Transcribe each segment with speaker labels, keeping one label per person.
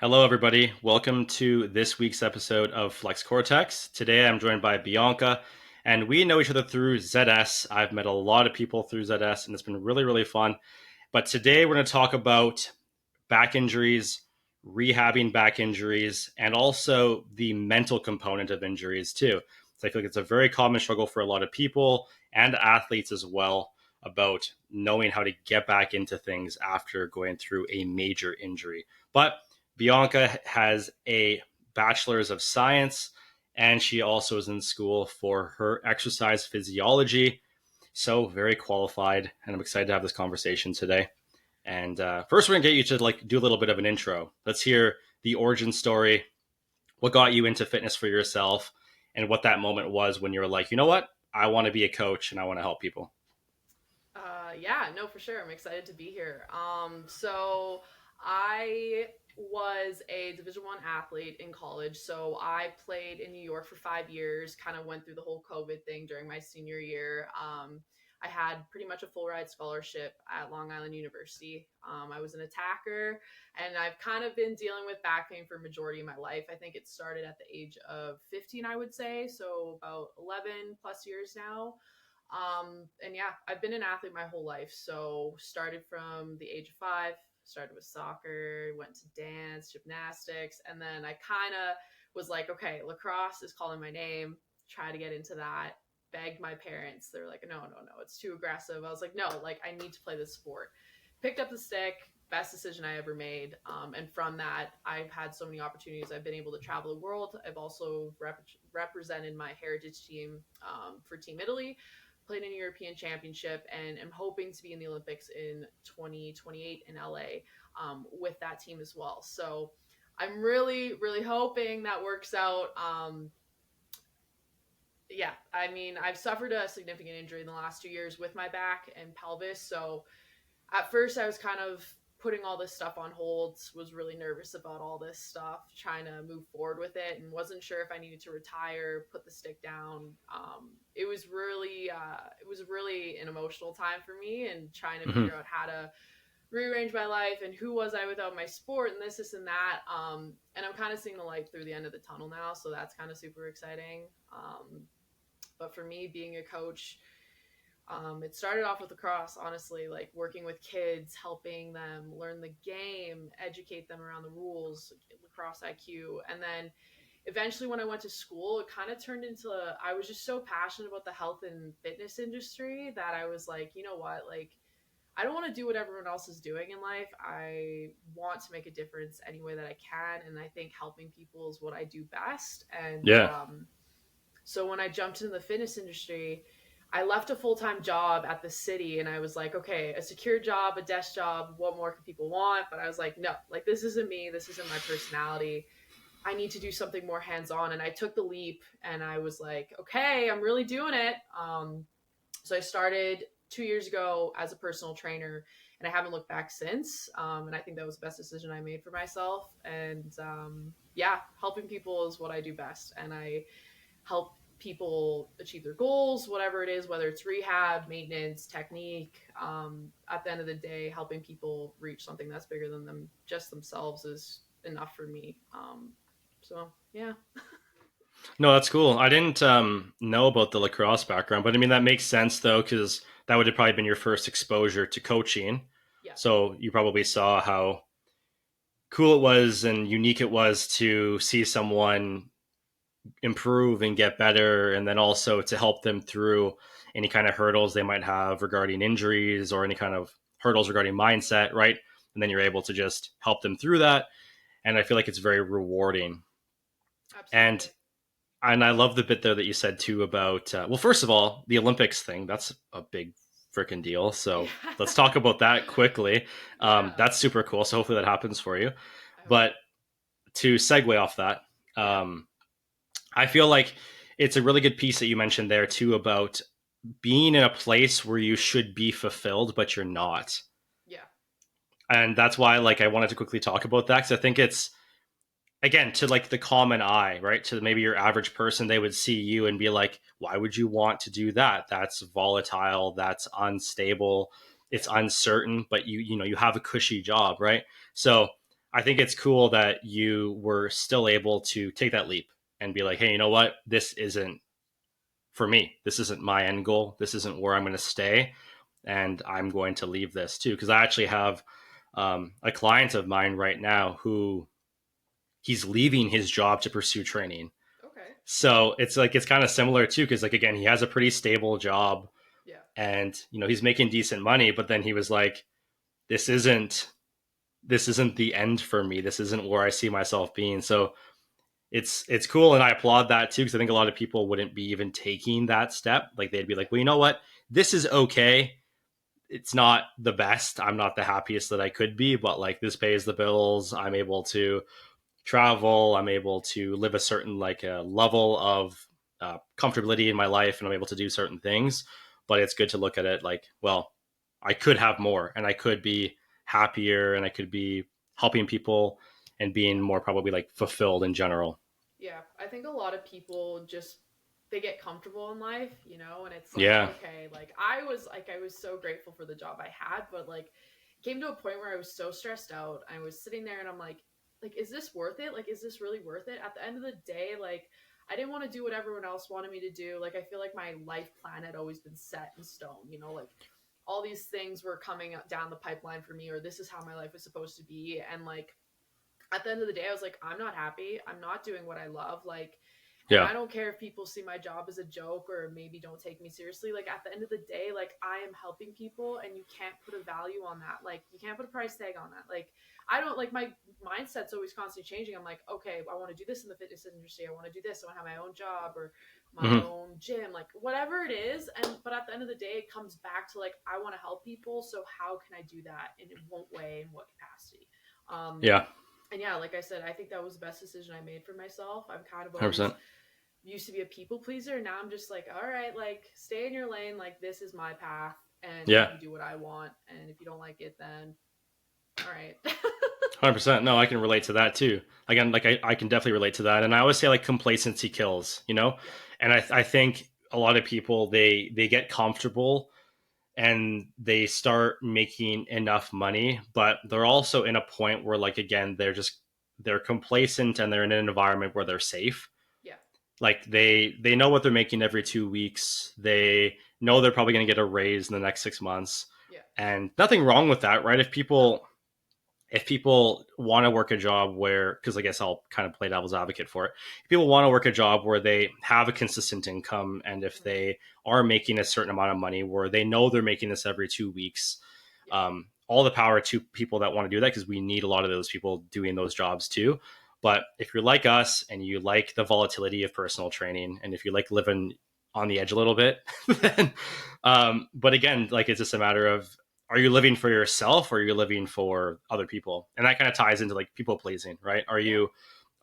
Speaker 1: Hello, everybody. Welcome to this week's episode of Flex Cortex. Today, I'm joined by Bianca, and we know each other through ZS. I've met a lot of people through ZS, and it's been really, really fun. But today, we're going to talk about back injuries, rehabbing back injuries, and also the mental component of injuries, too. So I feel like it's a very common struggle for a lot of people and athletes as well about knowing how to get back into things after going through a major injury. But Bianca has a bachelor's of science, and she also is in school for her exercise physiology. So very qualified, and I'm excited to have this conversation today. And first, we're gonna get you to do a little bit of an intro. Let's hear the origin story. What got you into fitness for yourself, and what that moment was when you were like, you know what, I want to be a coach and I want to help people.
Speaker 2: Yeah, no, for sure. I'm excited to be here. So I was a Division 1 athlete in college. So I played in New York for 5 years, kind of went through the whole COVID thing during my senior year. I had pretty much a full ride scholarship at Long Island University. I was an attacker, and I've kind of been dealing with back pain for a majority of my life. I think it started at the age of 15, I would say. So about 11 plus years now. And yeah, I've been an athlete my whole life. So started from the age of 5, started with soccer, went to dance, gymnastics, and then I kind of was like, okay, lacrosse is calling my name. Try to get into that. Begged my parents. They're like, no, no, no, it's too aggressive. I was like, no, like I need to play this sport. Picked up the stick. Best decision I ever made. And from that, I've had so many opportunities. I've been able to travel the world. I've also represented my heritage team for Team Italy, played in a European Championship, and am hoping to be in the Olympics in 2028 in LA with that team as well. So I'm really, really hoping that works out. Yeah, I mean, I've suffered a significant injury in the last 2 years with my back and pelvis. So at first, I was kind of putting all this stuff on hold, was really nervous about all this stuff, trying to move forward with it, and wasn't sure if I needed to retire, put the stick down. It was really an emotional time for me, and trying to
Speaker 1: Mm-hmm.
Speaker 2: figure out how to rearrange my life and who was I without my sport and this and that. And I'm kind of seeing the light through the end of the tunnel now, so that's kind of super exciting. But for me, being a coach, it started off with lacrosse, honestly, like working with kids, helping them learn the game, educate them around the rules, lacrosse IQ. And then eventually, when I went to school, it kind of turned into I was just so passionate about the health and fitness industry that I was like, you know what? Like, I don't want to do what everyone else is doing in life. I want to make a difference any way that I can. And I think helping people is what I do best. And
Speaker 1: Yeah.
Speaker 2: so when I jumped into the fitness industry, I left a full time job at the city and I was like, okay, a secure job, a desk job, what more can people want? But I was like, no, like this isn't me. This isn't my personality. I need to do something more hands on. And I took the leap and I was like, okay, I'm really doing it. So I started 2 years ago as a personal trainer and I haven't looked back since. And I think that was the best decision I made for myself. And yeah, helping people is what I do best. And I help people achieve their goals, whatever it is, whether it's rehab, maintenance, technique. At the end of the day, helping people reach something that's bigger than them, just themselves, is enough for me. So yeah.
Speaker 1: No, that's cool. I didn't know about the lacrosse background, but I mean that makes sense though, because that would have probably been your first exposure to coaching.
Speaker 2: Yeah.
Speaker 1: So you probably saw how cool it was and unique it was to see someone improve and get better, and then also to help them through any kind of hurdles they might have regarding injuries or any kind of hurdles regarding mindset, right? And then you're able to just help them through that. And I feel like it's very rewarding. And
Speaker 2: Absolutely.
Speaker 1: I love the bit there that you said too about well, first of all, the Olympics thing. That's a big freaking deal.
Speaker 2: Yeah.
Speaker 1: So let's talk about that quickly.
Speaker 2: Yeah.
Speaker 1: That's super cool. So hopefully that happens for you.
Speaker 2: I hope
Speaker 1: But
Speaker 2: so.
Speaker 1: to segue off that,
Speaker 2: Yeah.
Speaker 1: um, I feel like it's a really good piece that you mentioned there too about being in a place where you should be fulfilled, but you're not.
Speaker 2: Yeah.
Speaker 1: And that's why, like, I wanted to quickly talk about that because I think it's again to like the common eye, right? To maybe your average person, they would see you and be like, "Why would you want to do that? That's volatile. That's unstable. It's
Speaker 2: Yeah.
Speaker 1: uncertain." But you know, you have a cushy job, right? So I think it's cool that you were still able to take that leap and be like, hey, you know what? This isn't for me. This isn't my end goal. This isn't where I'm going to stay. And I'm going to leave this too. Because I actually have a client of mine right now who he's leaving his job to pursue training.
Speaker 2: Okay.
Speaker 1: So it's like, it's kind of similar too. Because, like, again, he has a pretty stable job
Speaker 2: Yeah.
Speaker 1: and, he's making decent money. But then he was like, this isn't. This isn't the end for me. This isn't where I see myself being. So it's cool, and I applaud that too, because I think a lot of people wouldn't be even taking that step. Like, they'd be
Speaker 2: Yeah.
Speaker 1: like, well, you know what, this is okay. It's not the best. I'm not the happiest that I could be, but like, this pays the bills. I'm able to travel. I'm able to live a certain, like, a level of comfortability in my life, and I'm able to do certain things. But it's good to look at it like, well, I could have more, and I could be happier, and I could be helping people and being
Speaker 2: Yeah.
Speaker 1: more probably like fulfilled in general.
Speaker 2: Yeah, I think a lot of people just they get comfortable in life, you know, and it's like,
Speaker 1: Yeah.
Speaker 2: okay, like I was so grateful for the job I had, but like it came to a point where I was so stressed out. I was sitting there and I'm like is this worth it? Like is this really worth it? At the end of the day, like I didn't want to do what everyone else wanted me to do. Like I feel like my life plan had always been set in stone, you know, like all these things were coming down the pipeline for me or this is how my life is supposed to be and like at the end of the day, I was like, I'm not happy. I'm not doing what I love. Like, and
Speaker 1: Yeah.
Speaker 2: I don't care if people see my job as a joke or maybe don't take me seriously. Like, at the end of the day, like, I am helping people and you can't put a value on that. Like, you can't put a price tag on that. Like, I don't like my mindset's always constantly changing. I'm like, okay, I want to do this in the fitness industry. I want to do this. I want to have my own job or my
Speaker 1: Hmm.
Speaker 2: own gym, like whatever it is. And, but at the end of the day, it comes back to like, I want to help people. So, how can I do that? And in what way, in what capacity? Um,
Speaker 1: Yeah.
Speaker 2: and yeah, like I said, I think that was the best decision I made for myself. I'm kind of always
Speaker 1: 100%.
Speaker 2: used to be a people pleaser. Now I'm just like, all right, like stay in your lane. Like this is my path and let
Speaker 1: Yeah.
Speaker 2: me do what I want. And if you don't like it, then all right.
Speaker 1: 100%. No, I can relate to that too. Again, like, I can definitely relate to that. And I always say, like, complacency kills.
Speaker 2: Yeah.
Speaker 1: And I think a lot of people, they get comfortable and they start making enough money, but they're also in a point where, like, again, they're complacent and they're in an environment where they're safe.
Speaker 2: Yeah.
Speaker 1: Like, they know what they're making every 2 weeks. They know they're probably going to get a raise in the next 6 months,
Speaker 2: Yeah.
Speaker 1: and nothing wrong with that, right?
Speaker 2: No.
Speaker 1: If people want to work a job where, because I guess I'll kind of play devil's advocate for it, if people want to work a job where they have a consistent income, and if
Speaker 2: Mm-hmm.
Speaker 1: they are making a certain amount of money where they know they're making this every 2 weeks,
Speaker 2: Yeah.
Speaker 1: all the power to people that want to do that, because we need a lot of those people doing those jobs too. But if you're like us and you like the volatility of personal training, and if you like living on the edge a little bit, then, but again, like, it's just a matter of, are you living for yourself or are you living for other people? And that kind of ties into, like, people pleasing, right? Are
Speaker 2: Yeah.
Speaker 1: you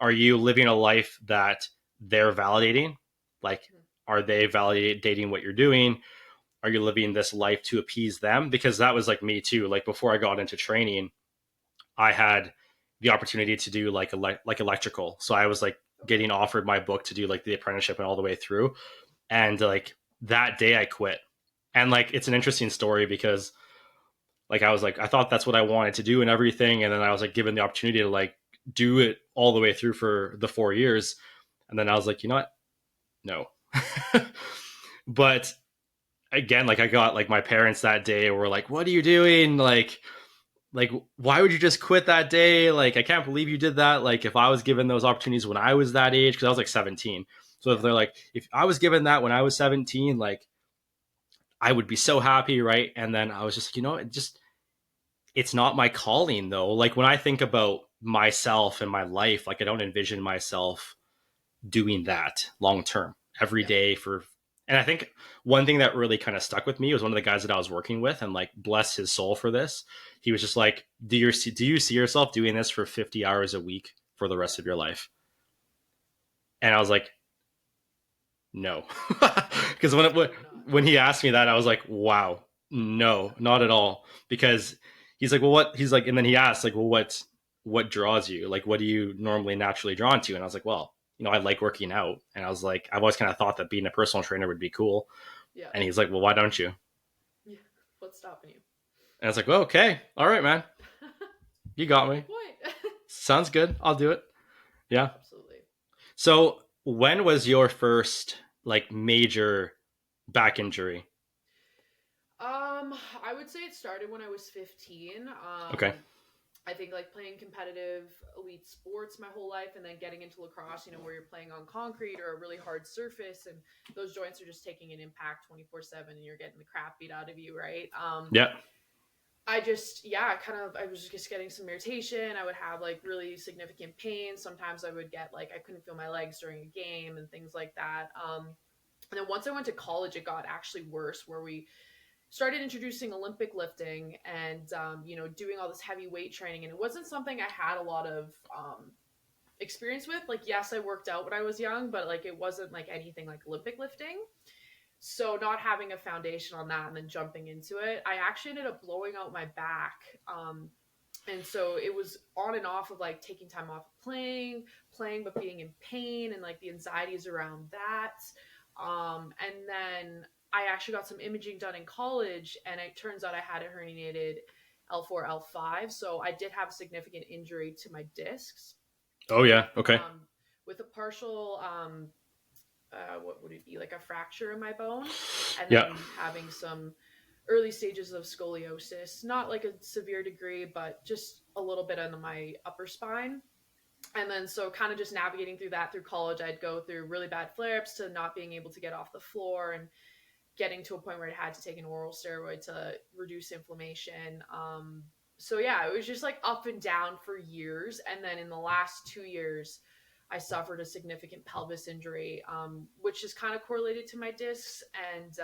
Speaker 1: are you living a life that they're validating? Like,
Speaker 2: Mm-hmm.
Speaker 1: are they validating what you're doing? Are you living this life to appease them? Because that was like me too. Like, before I got into training, I had the opportunity to do like electrical. So I was like
Speaker 2: Okay.
Speaker 1: getting offered my book to do like the apprenticeship and all the way through. And like, that day I quit. And like, it's an interesting story because, like, I was like, I thought that's what I wanted to do and everything. And then I was like given the opportunity to like do it all the way through for the 4 years. And then I was like, you know what? No. But again, like, I got like my parents that day were like, what are you doing? Like, why would you just quit that day? Like, I can't believe you did that. Like, if I was given those opportunities when I was that age, because I was like 17. So if
Speaker 2: Yeah.
Speaker 1: they're like, if I was given that when I was 17, like, I would be so happy, right? And then I was just, it just, it's not my calling though. Like, when I think about myself and my life, like, I don't envision myself doing that long term every
Speaker 2: Yeah.
Speaker 1: day for. And I think one thing that really kind of stuck with me was one of the guys that I was working with, and like, bless his soul for this. He was just like, do you see yourself doing this for 50 hours a week for the
Speaker 2: Yeah.
Speaker 1: rest of your life? And I was like, no. Because
Speaker 2: Absolutely not.
Speaker 1: when he asked me that, I was like, wow, no, not at all. Because he's like, well, what? He's like, and then he asked, like, well, what draws you? Like, what do you normally naturally drawn to? And I was like, well, I like working out. And I was like, I've always kind of thought that being a personal trainer would be cool.
Speaker 2: Yeah.
Speaker 1: And he's like, well, why don't you?
Speaker 2: Yeah. What's stopping you?
Speaker 1: And I was like, well, okay, all right, man, you got
Speaker 2: Good
Speaker 1: me.
Speaker 2: point.
Speaker 1: Sounds good. I'll do it. Yeah.
Speaker 2: Absolutely.
Speaker 1: So when was your first like major back injury?
Speaker 2: I would say it started when I was 15.
Speaker 1: Okay.
Speaker 2: I think like playing competitive elite sports my whole life and then getting into lacrosse, where you're playing on concrete or a really hard surface and those joints are just taking an impact 24/7 and you're getting the crap beat out of you, right?
Speaker 1: Yeah.
Speaker 2: I just, yeah, I was just getting some irritation. I would have like really significant pain. Sometimes I would get like, I couldn't feel my legs during a game and things like that. And then once I went to college, it got actually worse where we started introducing Olympic lifting and, doing all this heavy weight training. And it wasn't something I had a lot of experience with. Like, yes, I worked out when I was young, but like, it wasn't like anything like Olympic lifting. So not having a foundation on that and then jumping into it, I actually ended up blowing out my back. And so it was on and off of like taking time off of playing, but being in pain and like the anxieties around that. And then I actually got some imaging done in college, and it turns out I had a herniated L4, L5. So I did have a significant injury to my discs
Speaker 1: Oh
Speaker 2: with
Speaker 1: yeah. Okay.
Speaker 2: with a partial what would it be, like a fracture in my bone, and
Speaker 1: Yeah.
Speaker 2: then having some early stages of scoliosis, not like a severe degree, but just a little bit on my upper spine. And then so kind of just navigating through that through college, I'd go through really bad flare-ups to not being able to get off the floor and getting to a point where I had to take an oral steroid to reduce inflammation. So yeah, it was just like up and down for years. And then in the last 2 years, I suffered a significant pelvis injury, which is kind of correlated to my discs. And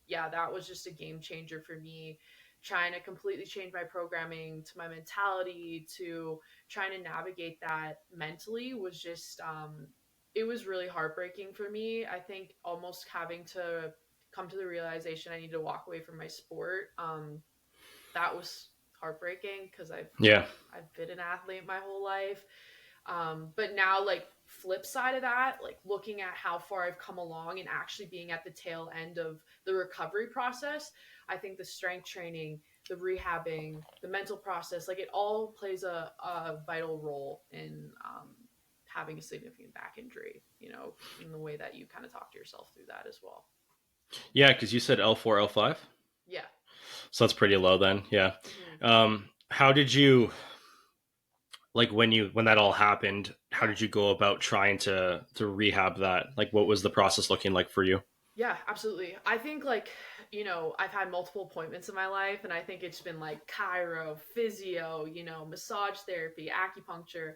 Speaker 2: yeah, that was just a game changer for me. Trying to completely change my programming to my mentality to trying to navigate that mentally was just, it was really heartbreaking for me. I think almost having to come to the realization I need to walk away from my sport. That was heartbreaking because
Speaker 1: Yeah.
Speaker 2: I've been an athlete my whole life. But now, like, flip side of that, like looking at how far I've come along and actually being at the tail end of the recovery process, I think the strength training, the rehabbing, the mental process, like it all plays a vital role in having a significant back injury, in the way that you kind of talk to yourself through that as well.
Speaker 1: Yeah, because you said L4, L5.
Speaker 2: Yeah.
Speaker 1: So that's pretty low then. Yeah.
Speaker 2: Mm-hmm.
Speaker 1: How did you like when that all happened? How
Speaker 2: Yeah.
Speaker 1: did you go about trying to rehab that? Like, what was the process looking like for you?
Speaker 2: Yeah, absolutely. I think like, I've had multiple appointments in my life and I think it's been like chiro, physio, massage therapy, acupuncture.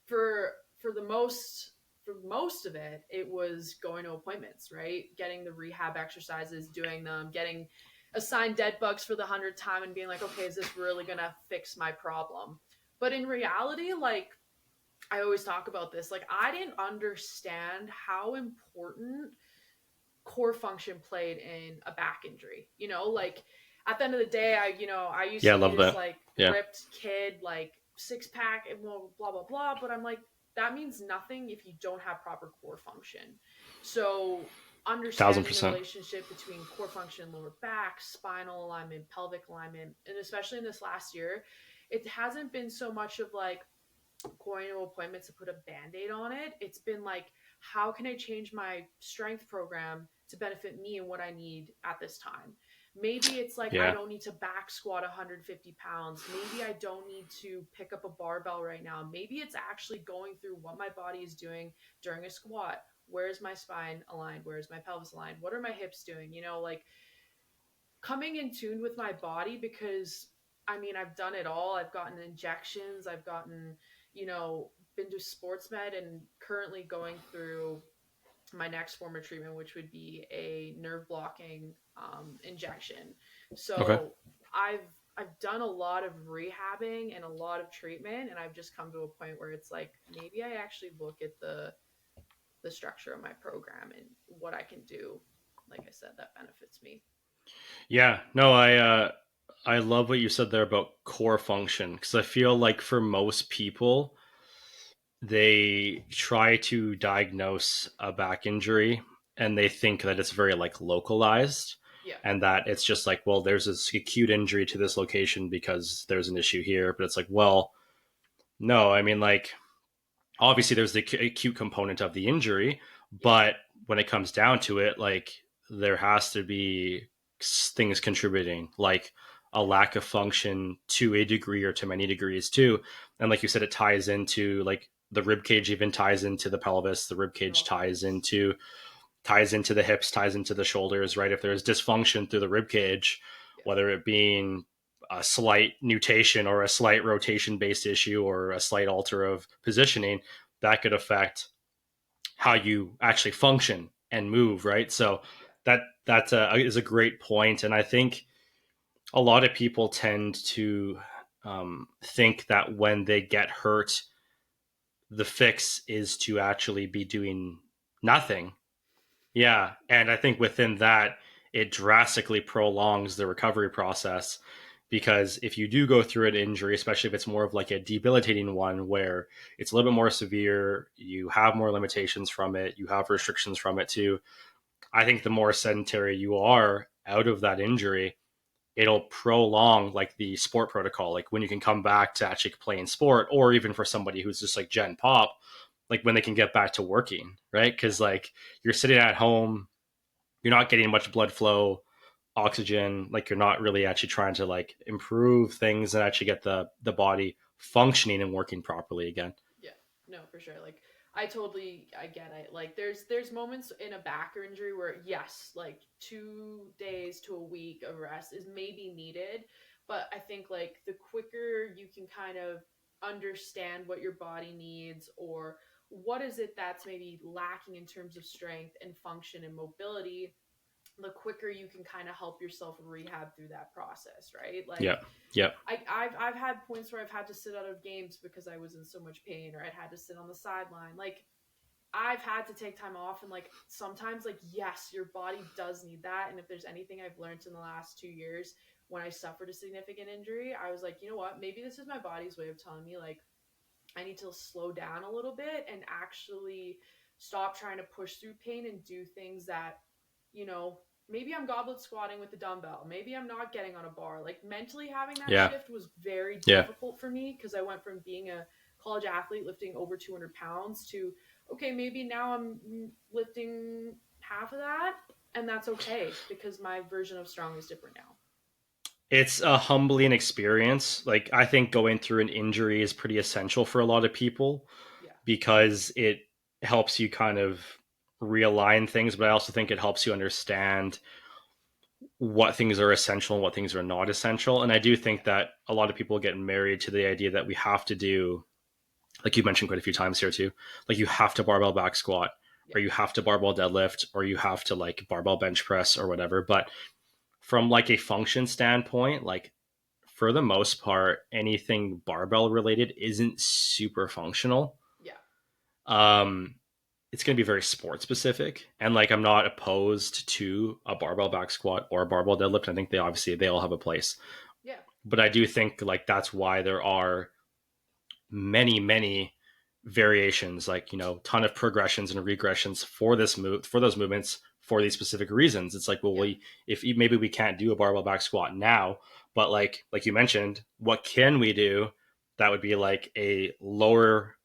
Speaker 2: For for the most for most of it, it was going to appointments, right? Getting the rehab exercises, doing them, getting assigned dead bugs for the 100th time and being like, okay, is this really gonna fix my problem? But in reality, like I always talk about this, like I didn't understand how important core function played in a back injury. Like at the end of the day, I used
Speaker 1: Yeah, I
Speaker 2: to be
Speaker 1: love
Speaker 2: this
Speaker 1: that.
Speaker 2: like
Speaker 1: Yeah.
Speaker 2: ripped kid, like six pack and blah blah blah. But I'm like, that means nothing if you don't have proper core function. So
Speaker 1: Thousand
Speaker 2: understanding the
Speaker 1: percent.
Speaker 2: relationship between core function, lower back, spinal alignment, pelvic alignment, and especially in this last year, it hasn't been so much of like going to appointments to put a band-aid on it. It's been like, how can I change my strength program to benefit me and what I need at this time? Maybe it's like I
Speaker 1: Yeah.
Speaker 2: don't need to back squat 150 pounds. Maybe I don't need to pick up a barbell right now. Maybe it's actually going through what my body is doing during a squat. Where is my spine aligned? Where is my pelvis aligned? What are my hips doing? Like coming in tune with my body, because I mean, I've done it all. I've gotten injections, I've gotten, been to sports med and currently going through my next form of treatment, which would be a nerve blocking injection.
Speaker 1: Okay.
Speaker 2: So I've done a lot of rehabbing and a lot of treatment, and I've just come to a point where it's like maybe I actually look at the structure of my program and what I can do. Like I said, that benefits me.
Speaker 1: Yeah. No, I love what you said there about core function because I feel like for most people they try to diagnose a back injury and they think that it's very like localized
Speaker 2: Yeah.
Speaker 1: and that it's just like, well, there's this acute injury to this location because there's an issue here, but it's like, well, No, I mean, like, obviously there's the acute component of the injury,
Speaker 2: Yeah,
Speaker 1: but when it comes down to it, like, there has to be things contributing, like a
Speaker 2: yeah,
Speaker 1: lack of function to a degree or to many degrees too. And like you said, it ties into like the rib cage, even ties into the pelvis, the rib cage
Speaker 2: of course.
Speaker 1: ties into the hips, ties into the shoulders, right? If there's dysfunction through the rib cage,
Speaker 2: Yeah,
Speaker 1: whether it being a slight nutation or a slight rotation based issue or a slight alter of positioning, that could affect how you actually function and move, right? So
Speaker 2: yeah,
Speaker 1: that is a great point, and I think a lot of people tend to think that when they get hurt, the fix is to actually be doing nothing. Yeah, and I think within that, it drastically prolongs the recovery process because if you do go through an injury, especially if it's more of like a debilitating one where it's a little bit more severe, you have more limitations from it, you have
Speaker 2: yeah,
Speaker 1: restrictions from it too. I think the more sedentary you are out of that injury, it'll prolong like the sport protocol, like when you can come back to actually playing sport, or even for somebody who's just like Gen Pop, like when they can get back to working, right?
Speaker 2: yeah.
Speaker 1: Because like you're sitting at home, you're not getting much blood flow, oxygen, like you're not really actually trying to like improve things and actually get the body functioning and working properly again.
Speaker 2: Yeah, no, for sure. Like I get it. Like there's moments in a back or injury where yes, like 2 days to a week of rest is maybe needed, but I think like the quicker you can kind of understand what your body needs or what is it that's maybe lacking in terms of strength and function and mobility, the quicker you can kind of help yourself rehab through that process, right? Like
Speaker 1: Yeah, yeah,
Speaker 2: I've had points where I've had to sit out of games because I was in so much pain, or I'd had to sit on the sideline. Like I've had to take time off, and like sometimes, like yes, your body does need that. And if there's anything I've learned in the last 2 years, when I suffered a significant injury, I was like, you know what? Maybe this is my body's way of telling me like I need to slow down a little bit and actually stop trying to push through pain and do things that, you know, maybe I'm goblet squatting with the dumbbell. Maybe I'm not getting on a bar. Like mentally having that
Speaker 1: yeah,
Speaker 2: shift was very
Speaker 1: yeah.
Speaker 2: difficult for me because I went from being a college athlete lifting over 200 pounds to, okay, maybe now I'm lifting half of that. And that's okay because my version of strong is different now.
Speaker 1: It's a humbling experience. Like I think going through an injury is pretty essential for a lot of people
Speaker 2: Yeah.
Speaker 1: because it helps you kind of realign things, but I also think it helps you understand what things are essential and what things are not essential. And I do think
Speaker 2: Yeah.
Speaker 1: that a lot of people get married to the idea that we have to do, like you mentioned quite a few times here too, like you have to barbell back squat
Speaker 2: Yeah.
Speaker 1: or you have to barbell deadlift or you have to like barbell bench press or whatever. But from like a function standpoint, like for the most part, anything barbell related isn't super functional.
Speaker 2: Yeah.
Speaker 1: Um, it's going to be very sport specific, and like I'm not opposed to a barbell back squat or a barbell deadlift. I think they all have a place,
Speaker 2: Yeah.
Speaker 1: but I do think like that's why there are many variations, like ton of progressions and regressions for this move, for those movements, for these specific reasons. It's like, well,
Speaker 2: Yeah.
Speaker 1: if maybe we can't do a barbell back squat now, but like you mentioned, what can we do that would be like a lower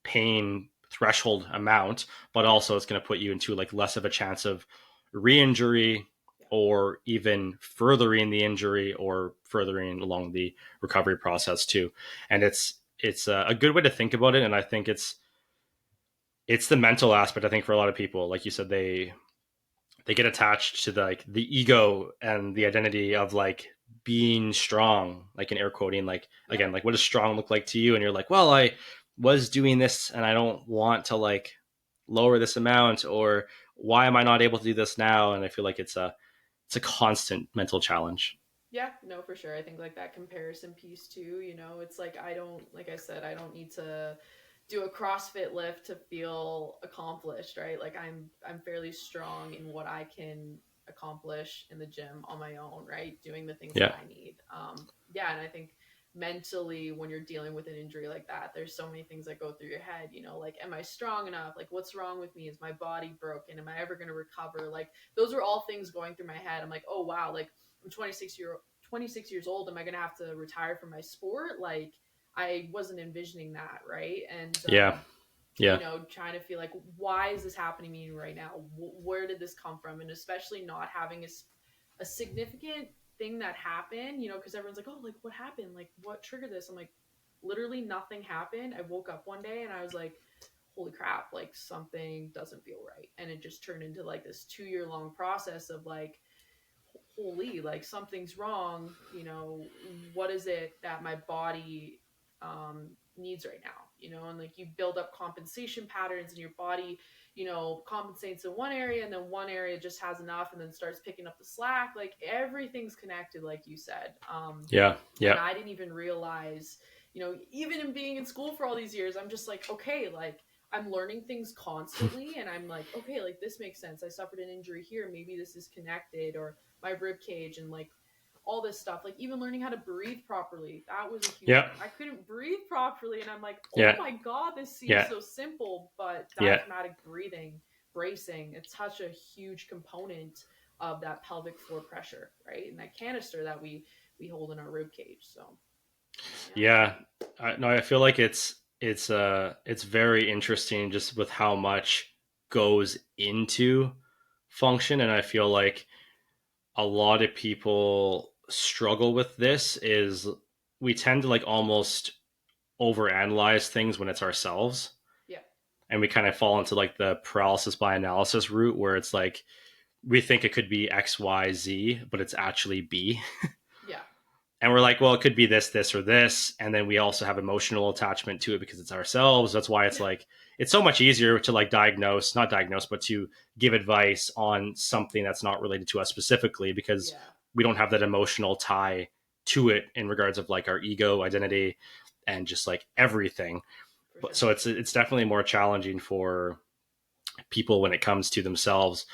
Speaker 1: pain threshold amount, but
Speaker 2: Yeah.
Speaker 1: also it's going to put you into like less of a chance of re-injury
Speaker 2: Yeah.
Speaker 1: or even furthering the injury or furthering along the recovery process too. And it's a good way to think about it, and I think it's the mental aspect. I think for a lot of people, like you said, they get attached to the, like the ego and the
Speaker 2: Yeah.
Speaker 1: identity of like being strong, like in air quoting, like
Speaker 2: Yeah.
Speaker 1: again, like what does strong look like to you? And you're like, well, I was doing this and I don't want to like lower this amount, or why am I not able to do this now? And I feel like it's a constant mental challenge.
Speaker 2: Yeah, no, for sure. I think like that comparison piece too, you know, it's like I don't, like I said, I don't need to do a CrossFit lift to feel accomplished, right? Like I'm fairly strong in what I can accomplish in the gym on my own, right? Doing the things that
Speaker 1: Yeah,
Speaker 2: I need. Yeah, and I think mentally when you're dealing with an injury like that, there's so many things that go through your head, you know, like am I strong enough? Like what's wrong with me? Is my body broken? Am I ever going to recover? Like those are all things going through my head. I'm like, "Oh wow, like I'm 26 years old. Am I going to have to retire from my sport? Like I wasn't envisioning that, right? And
Speaker 1: Yeah. Yeah.
Speaker 2: trying to feel like, why is this happening to me right now? Where did this come from? And especially not having a significant thing that happened, because everyone's like, oh, like what happened? Like what triggered this? I'm like, literally nothing happened. I woke up one day and I was like, holy crap, like something doesn't feel right. And it just turned into like this 2 year long process of like, holy, like something's wrong. What is it that my body needs right now? And like you build up compensation patterns in your body, compensates in one area, and then one area just has enough and then starts picking up the slack. Like everything's connected, like you said.
Speaker 1: Yeah.
Speaker 2: And
Speaker 1: Yeah.
Speaker 2: I didn't even realize, even in being in school for all these years, I'm just like, okay, like I'm learning things constantly, and I'm like, okay, like this makes sense. I suffered an injury here. Maybe this is connected, or my rib cage, and like all this stuff. Like even learning how to breathe properly. That was a huge
Speaker 1: Yeah.
Speaker 2: one. I couldn't breathe properly, and I'm like, oh
Speaker 1: Yeah.
Speaker 2: my God, this seems
Speaker 1: Yeah.
Speaker 2: so simple, but
Speaker 1: Yeah.
Speaker 2: diaphragmatic breathing, bracing, it's such a huge component of that pelvic floor pressure, right? And that canister that we hold in our rib cage. So yeah.
Speaker 1: Yeah. No, I feel like it's very interesting just with how much goes into function, and I feel like a lot of people struggle with this is we tend to like almost overanalyze things when it's ourselves,
Speaker 2: Yeah.
Speaker 1: and we kind of fall into like the paralysis by analysis route where it's like we think it could be XYZ but it's actually B.
Speaker 2: Yeah.
Speaker 1: And we're like, well, it could be this or this, and then we also have emotional attachment to it because it's ourselves. That's why it's like it's so much easier to like not diagnose, but to give advice on something that's not related to us specifically because
Speaker 2: Yeah.
Speaker 1: we don't have that emotional tie to it in regards of like our ego identity and just like everything.
Speaker 2: For
Speaker 1: But
Speaker 2: sure.
Speaker 1: so it's definitely more challenging for people when it comes to themselves.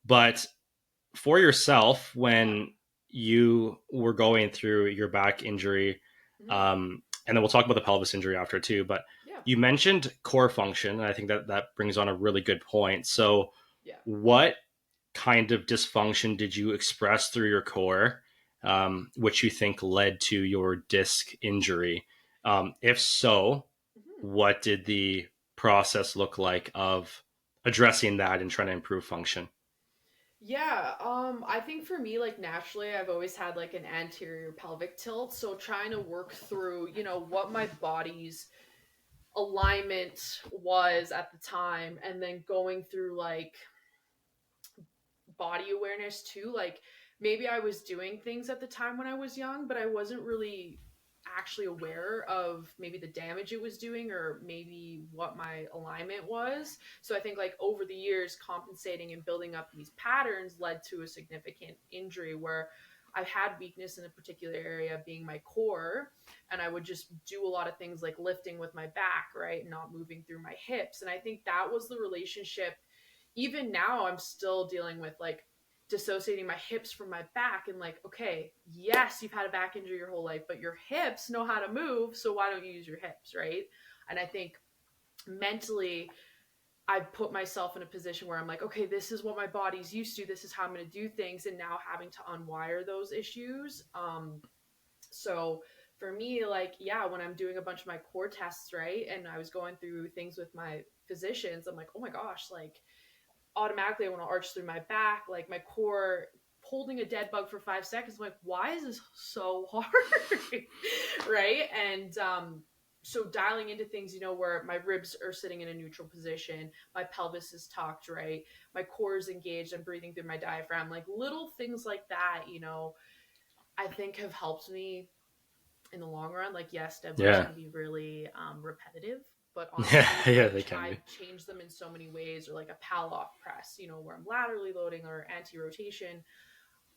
Speaker 1: But for yourself,
Speaker 2: Yeah.
Speaker 1: when you were going through your back injury,
Speaker 2: Hmm.
Speaker 1: and then we'll talk about the pelvis injury after too, but
Speaker 2: Yeah.
Speaker 1: you mentioned core function, and I think that brings on a really good point. So
Speaker 2: Yeah.
Speaker 1: what kind of dysfunction did you express through your core, which you think led to your disc injury? If so,
Speaker 2: Hmm.
Speaker 1: what did the process look like of addressing that and trying to improve function?
Speaker 2: Yeah, I think for me, like naturally, I've always had like an anterior pelvic tilt. So trying to work through, what my body's alignment was at the time, and then going through like body awareness too. Like maybe I was doing things at the time when I was young, but I wasn't really actually aware of maybe the damage it was doing or maybe what my alignment was. So I think like over the years compensating and building up these patterns led to a significant injury where I had weakness in a particular area being my core, and I would just do a lot of things like lifting with my back, right? Not moving through my hips. And I think that was the relationship. Even now I'm still dealing with like dissociating my hips from my back, and like, okay, yes, you've had a back injury your whole life, but your hips know how to move, so why don't you use your hips, right? And I think mentally I put myself in a position where I'm like, okay, this is what my body's used to, this is how I'm going to do things, and now having to unwire those issues. So for me, like, yeah, when I'm doing a bunch of my core tests, right, and I was going through things with my physicians, I'm like, oh my gosh, like automatically I want to arch through my back, like my core holding a dead bug for 5 seconds. I'm like, why is this so hard? Right. And so dialing into things, where my ribs are sitting in a neutral position, my pelvis is tucked, right? My core is engaged, I'm breathing through my diaphragm, like little things like that, I think have helped me in the long run. Like, yes, dead lifts
Speaker 1: Yeah.
Speaker 2: can be really repetitive, but
Speaker 1: Yeah,
Speaker 2: honestly,
Speaker 1: yeah,
Speaker 2: I've
Speaker 1: they can be.
Speaker 2: I've changed them in so many ways. Or like a Pallof press, where I'm laterally loading or anti-rotation.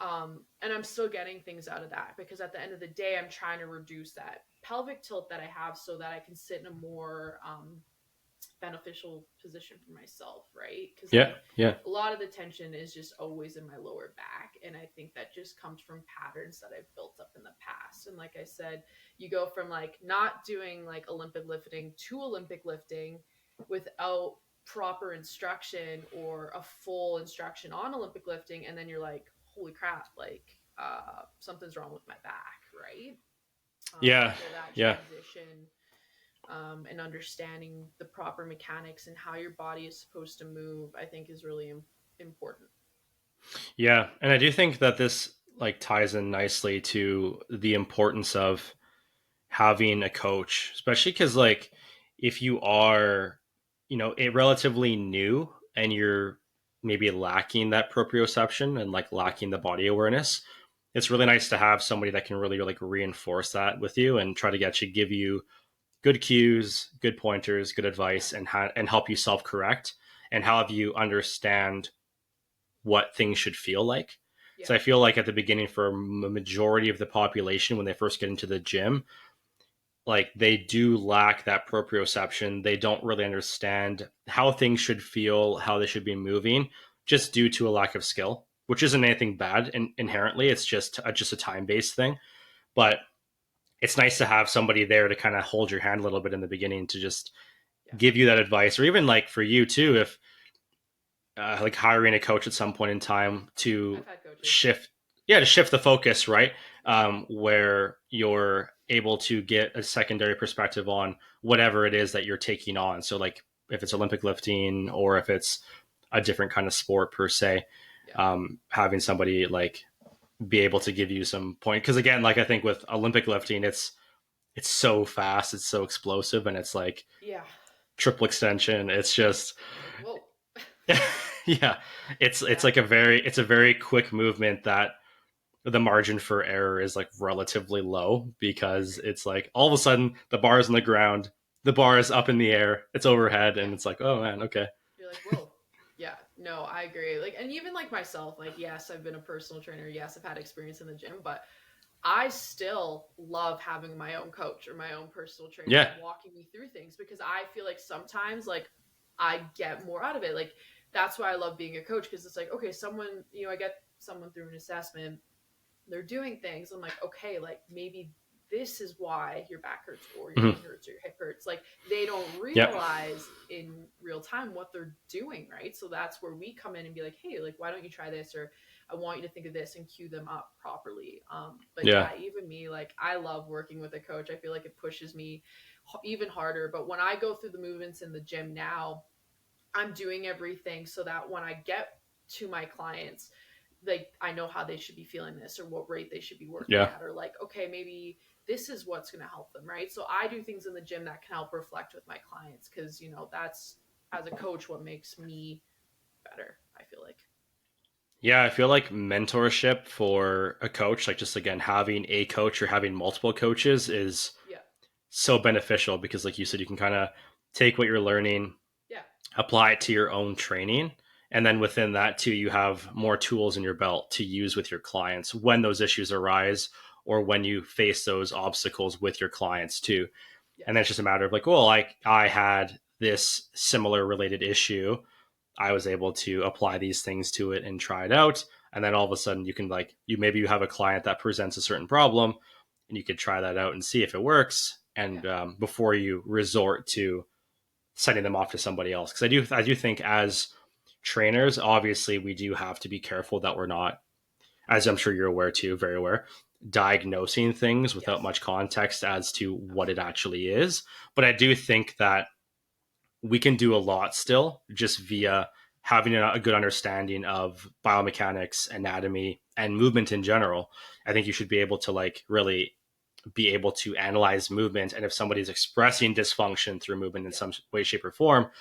Speaker 2: And I'm still getting things out of that because at the end of the day, I'm trying to reduce that pelvic tilt that I have so that I can sit in a more beneficial position for myself, right? Because
Speaker 1: Yeah,
Speaker 2: like
Speaker 1: yeah,
Speaker 2: a lot of the tension is just always in my lower back, and I think that just comes from patterns that I've built up in the past. And like I said, you go from like not doing like Olympic lifting to Olympic lifting without proper instruction or a full instruction on Olympic lifting, and then you're like, holy crap, like something's wrong with my back, right?
Speaker 1: Yeah.
Speaker 2: for that
Speaker 1: Yeah.
Speaker 2: transition, and understanding the proper mechanics and how your body is supposed to move, I think is really important.
Speaker 1: Yeah. And I do think that this like ties in nicely to the importance of having a coach, especially because like if you are, relatively new and you're maybe lacking that proprioception and like
Speaker 2: Yeah,
Speaker 1: lacking the body awareness, it's really nice to have somebody that can really like reinforce that with you and try to get you give you good cues, good pointers, good
Speaker 2: yeah,
Speaker 1: advice, and help you self correct and help you understand what things should feel like.
Speaker 2: yeah,
Speaker 1: So I feel like at the beginning, for a majority of the population, when they first get into the gym, like they do lack that proprioception. They don't really understand how things should feel, how they should be moving, just due to a lack of skill, which isn't anything bad inherently. It's just a time based thing. But it's nice to have somebody there to kind of hold your hand a little bit in the beginning to just
Speaker 2: yeah.
Speaker 1: give you that advice, or even like for you too, if like hiring a coach at some point in time
Speaker 2: I've
Speaker 1: to
Speaker 2: had coaches.
Speaker 1: shift, yeah, to shift the focus, right? Where you're able to get a secondary perspective on whatever it is that you're taking on. So like if it's Olympic lifting or if it's a different kind of sport per se,
Speaker 2: Yeah,
Speaker 1: having somebody like be able to give you some point. Because again, like I think with Olympic lifting, it's so fast, it's so explosive, and it's like
Speaker 2: yeah.
Speaker 1: triple extension. It's just
Speaker 2: It's like, whoa.
Speaker 1: yeah, it's
Speaker 2: Yeah,
Speaker 1: like a very quick movement that the margin for error is like relatively low
Speaker 2: I
Speaker 1: because
Speaker 2: agree.
Speaker 1: it's like all of a sudden the bar is on the ground, the bar is up in the air, it's overhead,
Speaker 2: Yeah,
Speaker 1: and it's like, oh man, okay.
Speaker 2: you're like, whoa. Yeah, no, I agree. Like, and even like myself, like, yes, I've been a personal trainer. Yes, I've had experience in the gym, but I still love having my own coach or my own personal trainer
Speaker 1: Yeah.
Speaker 2: walking me through things because I feel like sometimes like I get more out of it. Like that's why I love being a coach because it's like, okay, someone, I get someone through an assessment, they're doing things. I'm like, okay, like maybe this is why your back hurts or your
Speaker 1: Hmm.
Speaker 2: knee hurts or your hip hurts. Like they don't
Speaker 1: Yep.
Speaker 2: realize in real time what they're doing, right? So that's where we come in and be like, hey, like why don't you try this, or I want you to think of this and cue them up properly. But
Speaker 1: Yeah.
Speaker 2: yeah, even me, like I love working with a coach. I feel like it pushes me even harder. But when I go through the movements in the gym now, I'm doing everything so that when I get to my clients, like I know how they should be feeling this or what rate they should be working
Speaker 1: Yeah.
Speaker 2: at, or like, okay, maybe this is what's going to help them, right? So I do things in the gym that can help reflect with my clients because, that's as a coach what makes me better, I feel like.
Speaker 1: Yeah, I feel like mentorship for a coach, like just again having a coach or having multiple coaches, is
Speaker 2: Yeah.
Speaker 1: so beneficial because like you said, you can kind of take what you're learning,
Speaker 2: Yeah.
Speaker 1: apply it to your own training, and then within that too you have more tools in your belt to use with your clients when those issues arise or when you face those obstacles with your clients too. And then it's
Speaker 2: Yes.
Speaker 1: just a matter of like, well, like I had this similar related issue, I was able to apply these things to it and try it out, and then all of a sudden you can like you have a client that presents a certain problem and you could try that out and see if it works,
Speaker 2: Yeah.
Speaker 1: and before you resort to sending them off to somebody else. Because I do think as trainers, obviously we do have to be careful that we're not, as I'm sure you're aware too, very aware, diagnosing things without
Speaker 2: Yes.
Speaker 1: much context as to what it
Speaker 2: Absolutely.
Speaker 1: actually is. But I do think that we can do a lot still just
Speaker 2: Mm-hmm.
Speaker 1: via having a good understanding of biomechanics, anatomy, and movement in general. I think you should be able to like really be able to analyze movement, and if somebody's expressing dysfunction through movement in
Speaker 2: Yeah.
Speaker 1: some way, shape, or form,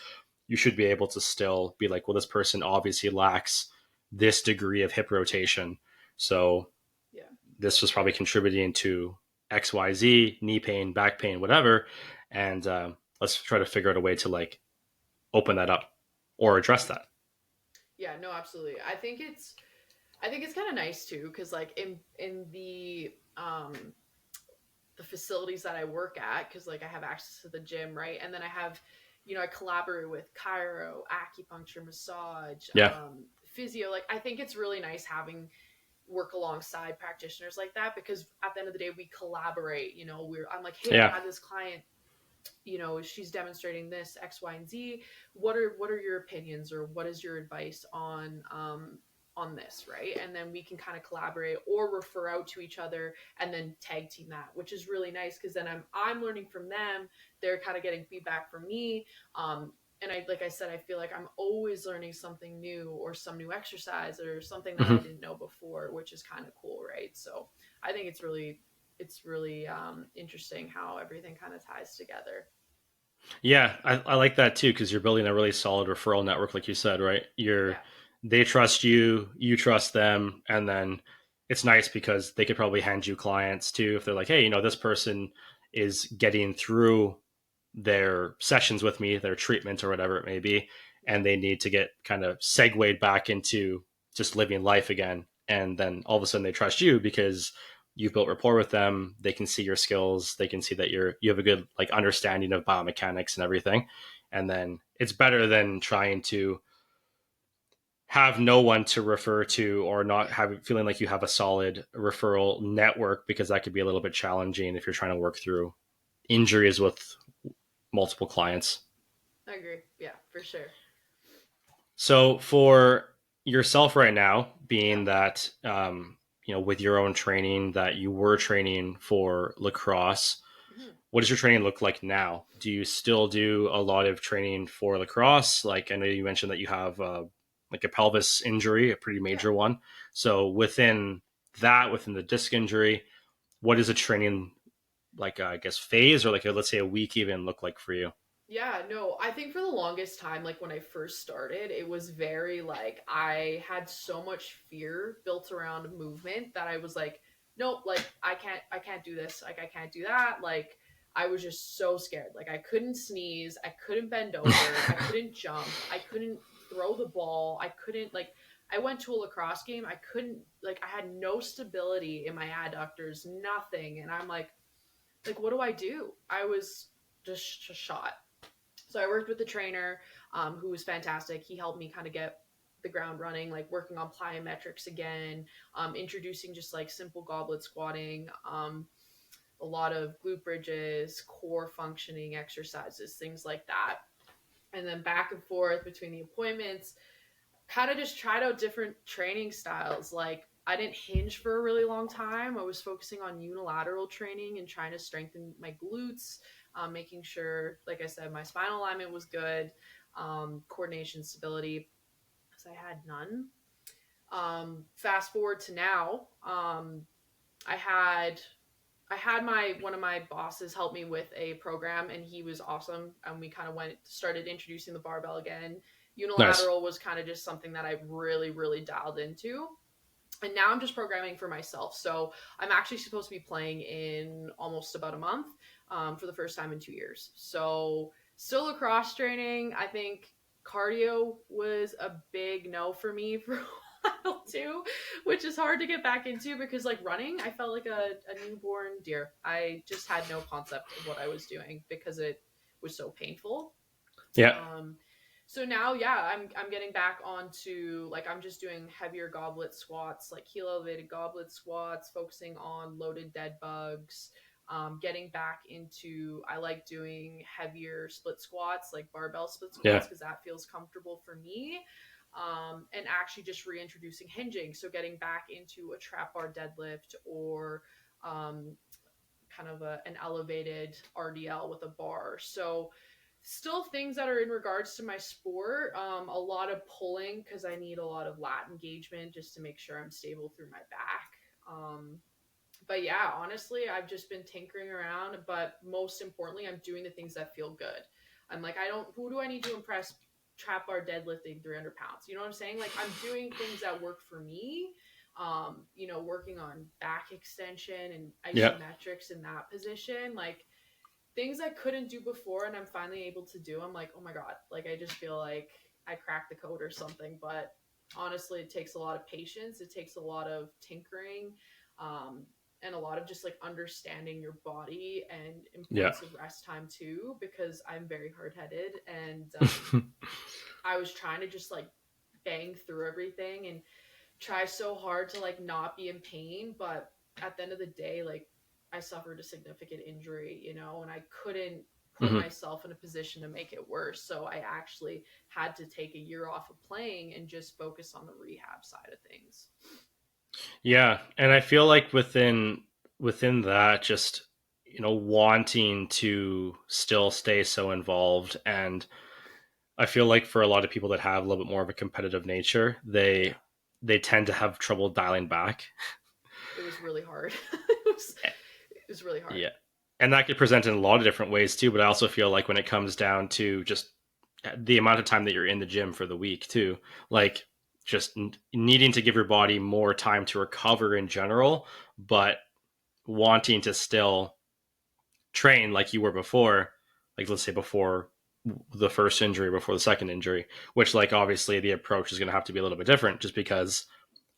Speaker 1: you should be able to still be like, well, this person obviously lacks this degree of hip rotation, so
Speaker 2: Yeah. No,
Speaker 1: this
Speaker 2: for
Speaker 1: was probably
Speaker 2: sure.
Speaker 1: contributing to XYZ, knee pain, back pain, whatever, and let's try to figure out a way to like open that up or address
Speaker 2: Mm-hmm.
Speaker 1: that.
Speaker 2: Yeah, no, absolutely. I think it's kind of nice too because like in the facilities that I work at, because like I have access to the gym, right? And then I have, I collaborate with chiro, acupuncture, massage,
Speaker 1: Yeah.
Speaker 2: physio. Like I think it's really nice having work alongside practitioners like that because at the end of the day we collaborate. I'm like, hey, I
Speaker 1: Yeah.
Speaker 2: had this client, she's demonstrating this X, Y, and Z. What are your opinions or what is your advice on on this, right? And then we can kind of collaborate or refer out to each other and then tag team that, which is really nice because then I'm learning from them, they're kind of getting feedback from me. And I, like I said, I feel like I'm always learning something new or some new exercise or something that I
Speaker 1: Mhm.
Speaker 2: didn't know before, which is kind of cool, right? So I think it's really interesting how everything kind of ties together.
Speaker 1: Yeah, I like that too because you're building a really solid referral network, like you said, right?
Speaker 2: Yeah.
Speaker 1: They trust you, you trust them, and then it's nice because they could probably hand you clients too if they're like, hey, this person is getting through their sessions with me, their treatment or whatever it may be, and
Speaker 2: Yeah.
Speaker 1: they need to get kind of segued back into just living life again. And then all of a sudden they trust you because you've built rapport with them. They can see your skills. They can see that you have a good like understanding of biomechanics and everything. And then it's better than trying to have no one to refer to or not have feeling like you have a solid referral network because that could be a little bit challenging if you're trying to work through injuries with multiple clients.
Speaker 2: I agree. Yeah, for sure.
Speaker 1: So for yourself right now,
Speaker 2: Yeah.
Speaker 1: being that with your own training that you were training for lacrosse,
Speaker 2: Mhm.
Speaker 1: what does your training look like now? Do you still do a lot of training for lacrosse? Like I know you mentioned that you have like a pelvis injury, a pretty
Speaker 2: Yeah.
Speaker 1: major one. So within the disc injury, what is a training like? I guess phase or like let's say a week even look like for you?
Speaker 2: Yeah, no, I think for the longest time, like when I first started, it was very like I had so much fear built around movement that I was like, nope, like I can't do this, like I can't do that. Like I was just so scared. Like I couldn't sneeze, I couldn't bend over, I couldn't jump, I couldn't throw the ball, I couldn't like I went to a lacrosse game, I couldn't like I had no stability in my adductors, nothing. And I'm like what do I do? I was just shot. So I worked with the trainer, who was fantastic. He helped me kind of get the ground running, like working on plyometrics again, introducing just like simple goblet squatting, a lot of glute bridges, core functioning exercises, things like that. And then back and forth between the appointments, kind of just tried out different training styles. Like I didn't hinge for a really long time. I was focusing on unilateral training and trying to strengthen my glutes, making sure, like I said, my spinal alignment was good, coordination, stability, because I had none. Fast forward to now, I had I had my one of my bosses help me with a program, and he was awesome. And we kind of started introducing the barbell again.
Speaker 1: Nice.
Speaker 2: Unilateral was kind of just something that I really dialed into. And now I'm just programming for myself. So I'm actually supposed to be playing in almost about a month, for the first time in 2 years. So still lacrosse training. I think cardio was a big no for me for a while too, which is hard to get back into because like running, I felt like a newborn deer. I just had no concept of what I was doing because it was so painful.
Speaker 1: Yeah.
Speaker 2: um so now, yeah, I'm getting back onto like I'm just doing heavier goblet squats, like heel elevated goblet squats, focusing on loaded dead bugs. Getting back into I like doing heavier split squats, like barbell split
Speaker 1: Yeah.
Speaker 2: squats, because that feels comfortable for me. And actually just reintroducing hinging, so getting back into a trap bar deadlift or um, kind of an elevated RDL with a bar. So still things that are in regards to my sport. A lot of pulling because I need a lot of lat engagement just to make sure I'm stable through my back. But yeah, honestly, I've just been tinkering around. But most importantly, I'm doing the things that feel good. I'm like, I don't. Who do I need to impress? Trap bar deadlifting 300 pounds. You know what I'm saying? Like I'm doing things that work for me. Working on back extension and
Speaker 1: Yeah.
Speaker 2: isometrics in that position. Like things I couldn't do before and I'm finally able to do. I'm like, oh my God, like I just feel like I cracked the code or something. But honestly, it takes a lot of patience. It takes a lot of tinkering, um, and a lot of just like understanding your body and
Speaker 1: Yeah.
Speaker 2: importance of rest time too, because I'm very hard headed and I was trying to just like bang through everything and try so hard to like not be in pain, but at the end of the day, like I suffered a significant injury, and I couldn't put
Speaker 1: Hmm.
Speaker 2: myself in a position to make it worse. So I actually had to take a year off of playing and just focus on the rehab side of things.
Speaker 1: Yeah, and I feel like within that, just wanting to still stay so involved, and I feel like for a lot of people that have a little bit more of a competitive nature,
Speaker 2: Yeah,
Speaker 1: they tend to have trouble dialing back.
Speaker 2: it was really hard. It was really hard.
Speaker 1: Yeah. And that could present in a lot of different ways too, but I also feel like when it comes down to just the amount of time that you're in the gym for the week too, like just needing to give your body more time to recover in general, but wanting to still train like you were before, like let's say before the first injury, before the second injury, which like obviously the approach is going to have to be a little bit different just because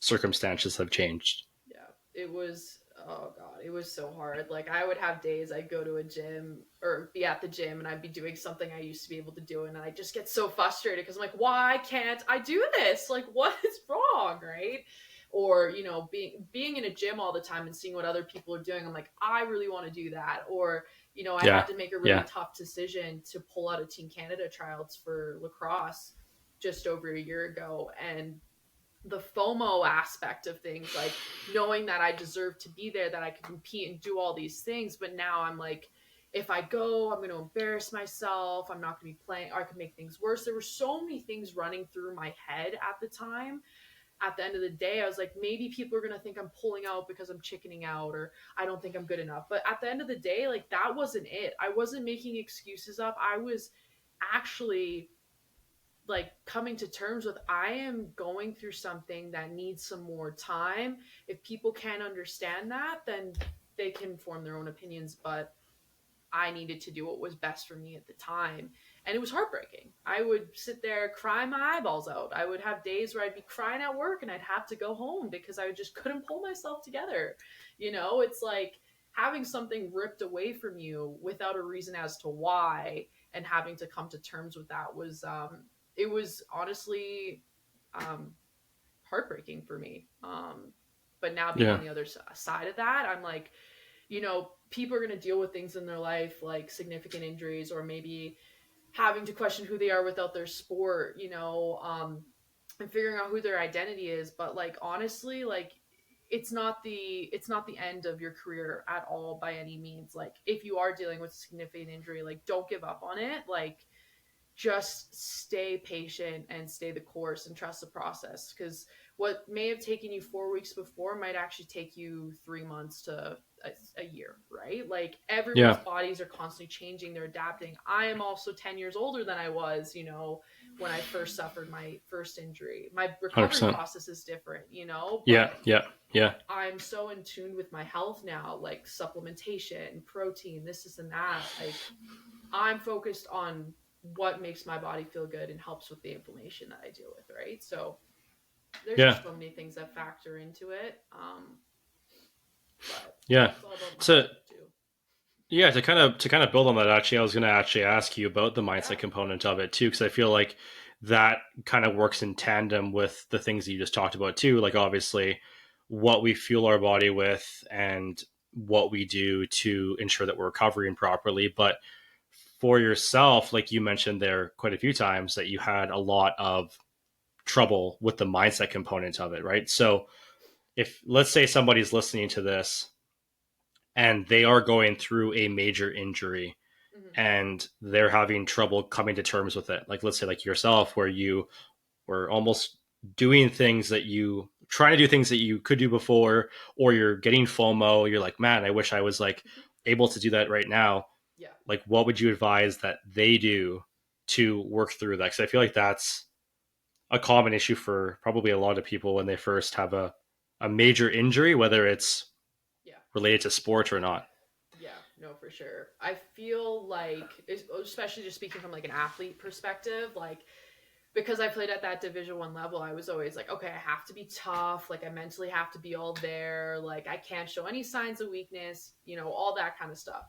Speaker 1: circumstances have changed.
Speaker 2: Yeah, it was, oh god, it was so hard. Like I would have days I'd go to a gym or be at the gym and I'd be doing something I used to be able to do and I just get so frustrated because I'm like, why can't I do this? Like what is wrong, right? Or, being in a gym all the time and seeing what other people are doing, I'm like, I really want to do that. Or, I had
Speaker 1: Yeah.
Speaker 2: to make a really
Speaker 1: Yeah.
Speaker 2: tough decision to pull out of Team Canada tryouts for lacrosse just over a year ago, and the FOMO aspect of things, like knowing that I deserve to be there, that I could compete and do all these things. But now I'm like, if I go, I'm going to embarrass myself. I'm not going to be playing, or I could make things worse. There were so many things running through my head at the time. At the end of the day, I was like, maybe people are going to think I'm pulling out because I'm chickening out, or I don't think I'm good enough. But at the end of the day, like that wasn't it. I wasn't making excuses up. I was actually like coming to terms with, I am going through something that needs some more time. If people can't understand that, then they can form their own opinions, but I needed to do what was best for me at the time. And it was heartbreaking. I would sit there, cry my eyeballs out. I would have days where I'd be crying at work and I'd have to go home because I just couldn't pull myself together. It's like having something ripped away from you without a reason as to why, and having to come to terms with that was, it was honestly, um, heartbreaking for me. But now being
Speaker 1: Yeah.
Speaker 2: on the other side of that, I'm like, people are going to deal with things in their life like significant injuries, or maybe having to question who they are without their sport, and figuring out who their identity is. But like honestly, like it's not the end of your career at all by any means. Like if you are dealing with significant injury, like don't give up on it. Like just stay patient and stay the course and trust the process, because what may have taken you 4 weeks before might actually take you 3 months to a year, right? Like everyone's
Speaker 1: Yeah.
Speaker 2: bodies are constantly changing, they're adapting. I am also 10 years older than I was, when I first suffered my first injury. My recovery
Speaker 1: 100%.
Speaker 2: process is different,
Speaker 1: Yeah.
Speaker 2: but
Speaker 1: Yeah. Yeah.
Speaker 2: I'm so in tune with my health now, like supplementation, protein, this and that. Like I'm focused on what makes my body feel good and helps with the inflammation that I deal with, right? So there's
Speaker 1: Yeah.
Speaker 2: just so many things that factor into it. But
Speaker 1: Yeah.
Speaker 2: it's all about
Speaker 1: So
Speaker 2: mindset too.
Speaker 1: yeah, to kind of build on that, actually, I was going to actually ask you about the
Speaker 2: Yeah.
Speaker 1: mindset component of it too, because I feel like that kind of works in tandem with the things that you just talked about too. Like obviously, what we fuel our body with and what we do to ensure that we're recovering properly. But for yourself, like you mentioned there quite a few times, that you had a lot of trouble with the mindset component of it, right? So if let's say somebody's listening to this and they are going through a major injury
Speaker 2: Mm-hmm.
Speaker 1: and they're having trouble coming to terms with it, like let's say like yourself, where you were almost doing things that you trying to do things that you could do before, or you're getting FOMO, you're like, man, I wish I was like
Speaker 2: Mm-hmm.
Speaker 1: able to do that right now.
Speaker 2: Yeah.
Speaker 1: Like what would you advise that they do to work through that? Because I feel like that's a common issue for probably a lot of people when they first have a major injury, whether it's
Speaker 2: Yeah.
Speaker 1: related to sports or not.
Speaker 2: Yeah. No, for sure. I feel like, especially just speaking from like an athlete perspective, like because I played at that Division 1 level, I was always like, okay, I have to be tough. Like I mentally have to be all there. Like I can't show any signs of weakness, all that kind of stuff.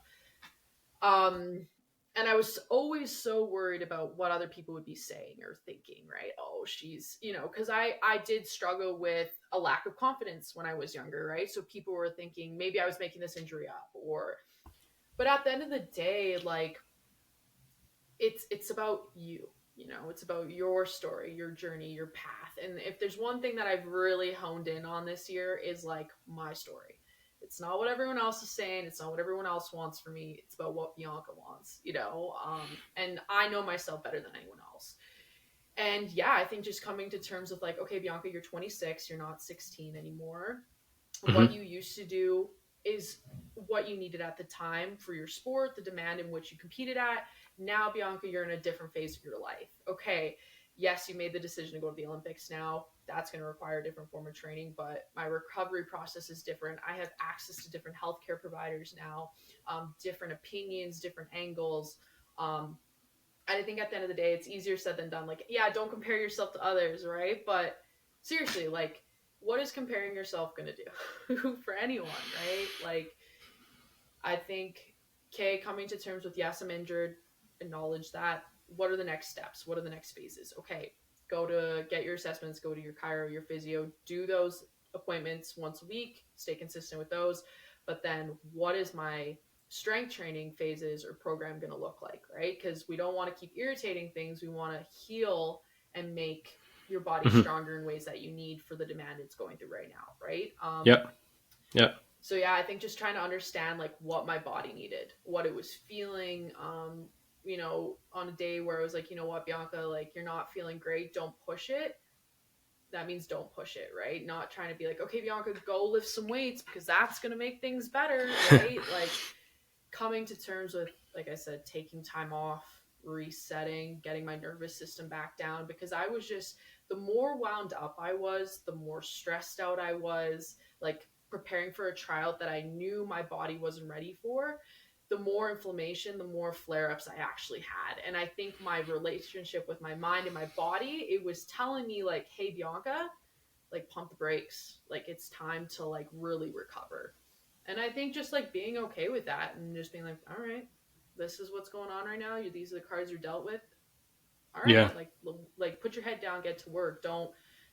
Speaker 2: Um, and I was always so worried about what other people would be saying or thinking, right? Oh, she's, because I did struggle with a lack of confidence when I was younger, right? So people were thinking maybe I was making this injury up, or, but at the end of the day, like it's about you. It's about your story, your journey, your path. And if there's one thing that I've really honed in on this year is like my story. It's not what everyone else is saying. It's not what everyone else wants for me. It's about what Bianca wants. And I know myself better than anyone else. And yeah, I think just coming to terms with like, okay, Bianca, you're 26, you're not 16 anymore. What
Speaker 1: Hmm.
Speaker 2: you used to do is what you needed at the time for your sport, the demand in which you competed at. Now, Bianca, you're in a different phase of your life. Okay, yes, you made the decision to go to the Olympics now. That's going to require a different form of training, but my recovery process is different. I have access to different healthcare providers now, different opinions, different angles. Um, I think at the end of the day, it's easier said than done. Like, yeah, don't compare yourself to others, right? But seriously, like, what is comparing yourself going to do for anyone, right? Like, I think, okay, coming to terms with, yes, I'm injured, acknowledge that. What are the next steps? What are the next phases? Okay, go to get your assessments, go to your chiro, your physio, do those appointments once a week, stay consistent with those. But then what is my strength training phases or program going to look like, right? Because we don't want to keep irritating things. We want to heal and make your body
Speaker 1: Hmm.
Speaker 2: stronger in ways that you need for the demand it's going through right now, right?
Speaker 1: Yep. Yep.
Speaker 2: So yeah, I think just trying to understand like what my body needed, what it was feeling. On a day where I was like, you know what, Bianca, like you're not feeling great, don't push it. That means don't push it, right? Not trying to be like, okay, Bianca, go lift some weights because that's gonna make things better, right? Like coming to terms with, like I said, taking time off, resetting, getting my nervous system back down because I was just the more wound up I was, the more stressed out I was, like preparing for a tryout that I knew my body wasn't ready for. The more inflammation, the more flare ups I actually had. And I think my relationship with my mind and my body, it was telling me, like, hey, Bianca, like pump the brakes. Like it's time to like really recover. And I think just like being okay with that and just being like, all right, this is what's going on right now. These are the cards you're dealt with. All right,
Speaker 1: Yeah.
Speaker 2: like put your head down, get to work. Don't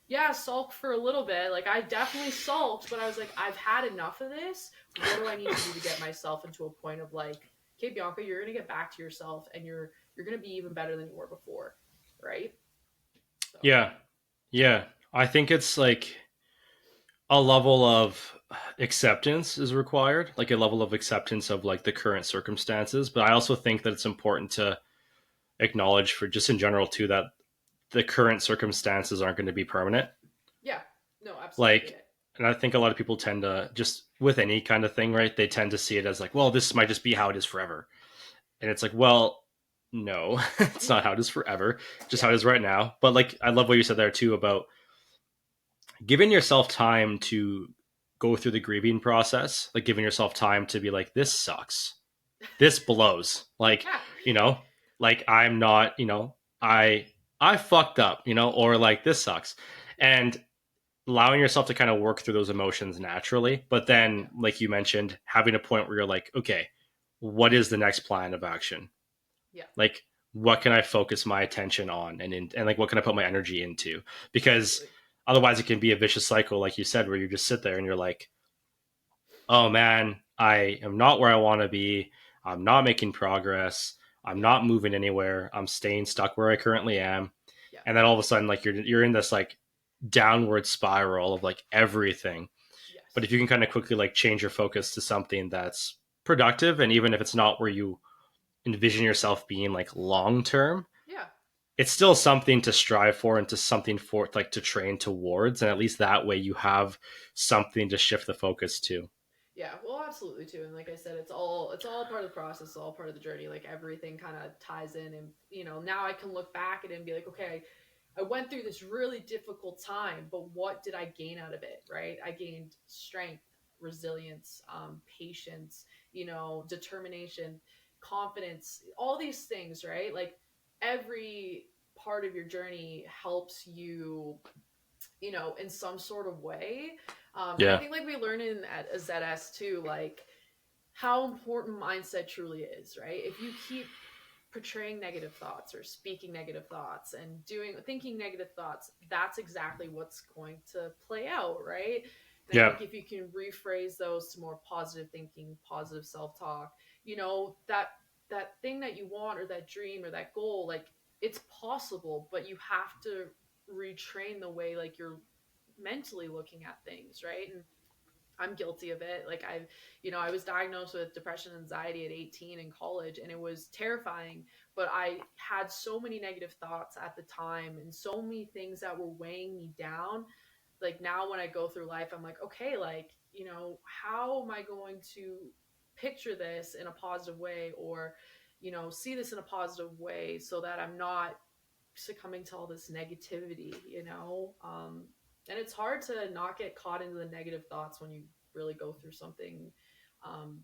Speaker 2: yeah, sulk for a little bit. Like I definitely sulked, but I was like, I've had enough of this. What do I need to do to get myself into a point of like, okay, Bianca, you're gonna get back to yourself and you're gonna be even better than you were before. Right? So
Speaker 1: Yeah. Yeah. I think it's like a level of acceptance is required, like a level of acceptance of like the current circumstances. But I also think that it's important to acknowledge for just in general too that the current circumstances aren't going to be permanent.
Speaker 2: yeah, no, absolutely.
Speaker 1: Like, and I think a lot of people tend to just with any kind of thing, right? They tend to see it as like, well, this might just be how it is forever. And it's like, well, no, it's not
Speaker 2: Mm-mm.
Speaker 1: how it is forever, just
Speaker 2: Yeah.
Speaker 1: how it is right now. But like, I love what you said there too about giving yourself time to go through the grieving process, like giving yourself time to be like, this sucks, this blows, like,
Speaker 2: Yeah.
Speaker 1: you know, like I'm not, I fucked up, or like this sucks, and allowing yourself to kind of work through those emotions naturally. But
Speaker 2: Yeah.
Speaker 1: then, like you mentioned, having a point where you're like, okay, what is the next plan of action?
Speaker 2: Yeah.
Speaker 1: Like, what can I focus my attention on, and like what can I put my energy into? Because
Speaker 2: Absolutely.
Speaker 1: otherwise, it can be a vicious cycle, like you said, where you just sit there and you're like, oh man, I am not where I want to be. I'm not making progress. I'm
Speaker 2: Yeah.
Speaker 1: not moving anywhere. I'm staying stuck where I currently am.
Speaker 2: Yeah.
Speaker 1: And then all of a sudden, like you're in this like downward spiral of like everything. But
Speaker 2: Yes.
Speaker 1: if you can kind of quickly like change your focus to something that's productive, and even if it's not where you envision yourself being like long term,
Speaker 2: Yeah.
Speaker 1: it's still something to strive for and to something for like to train towards. And at least that way you have something to shift the focus to.
Speaker 2: Yeah. Well, absolutely too. And like I said, it's all part of the process, it's all part of the journey. Like everything kind of ties in, and now I can look back at it and be like, okay, I went through this really difficult time, but what did I gain out of it? Right? I gained strength, resilience, patience, determination, confidence, all these things, right? Like every part of your journey helps you in some sort of way. And I
Speaker 1: Yeah.
Speaker 2: think like we learn in at a ZS too, like how important mindset truly is, right? If you keep portraying negative thoughts or speaking negative thoughts and thinking negative thoughts, that's exactly what's going to play out, right? And I
Speaker 1: Yeah.
Speaker 2: think if you can rephrase those to more positive thinking, positive self-talk, that that thing that you want or that dream or that goal, like it's possible, but you have to retrain the way like you're mentally looking at things, right? And I'm guilty of it. Like I was diagnosed with depression and anxiety at 18 in college, and it was terrifying, but I had so many negative thoughts at the time and so many things that were weighing me down. Like now when I go through life, I'm like, okay, like, how am I going to picture this in a positive way, or, see this in a positive way so that I'm not succumbing to all this negativity. And it's hard to not get caught into the negative thoughts when you really go through something um,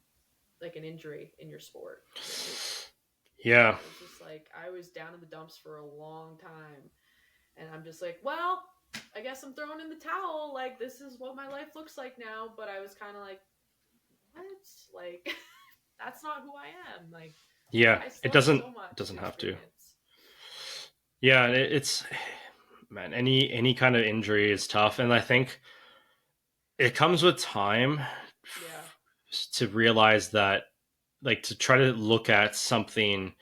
Speaker 2: like an injury in your sport, right?
Speaker 1: Yeah.
Speaker 2: It's just like I was down in the dumps for a long time, and I'm just like, well, I guess I'm throwing in the towel. Like this is what my life looks like now. But I was kind of like, what? Like that's not who I am. Like
Speaker 1: Yeah.
Speaker 2: I
Speaker 1: It
Speaker 2: still have
Speaker 1: doesn't
Speaker 2: so much
Speaker 1: doesn't
Speaker 2: to
Speaker 1: have to.
Speaker 2: experience.
Speaker 1: Yeah, it's man, any kind of injury is tough, and I think it comes with time
Speaker 2: Yeah.
Speaker 1: to realize that, like, to try to look at something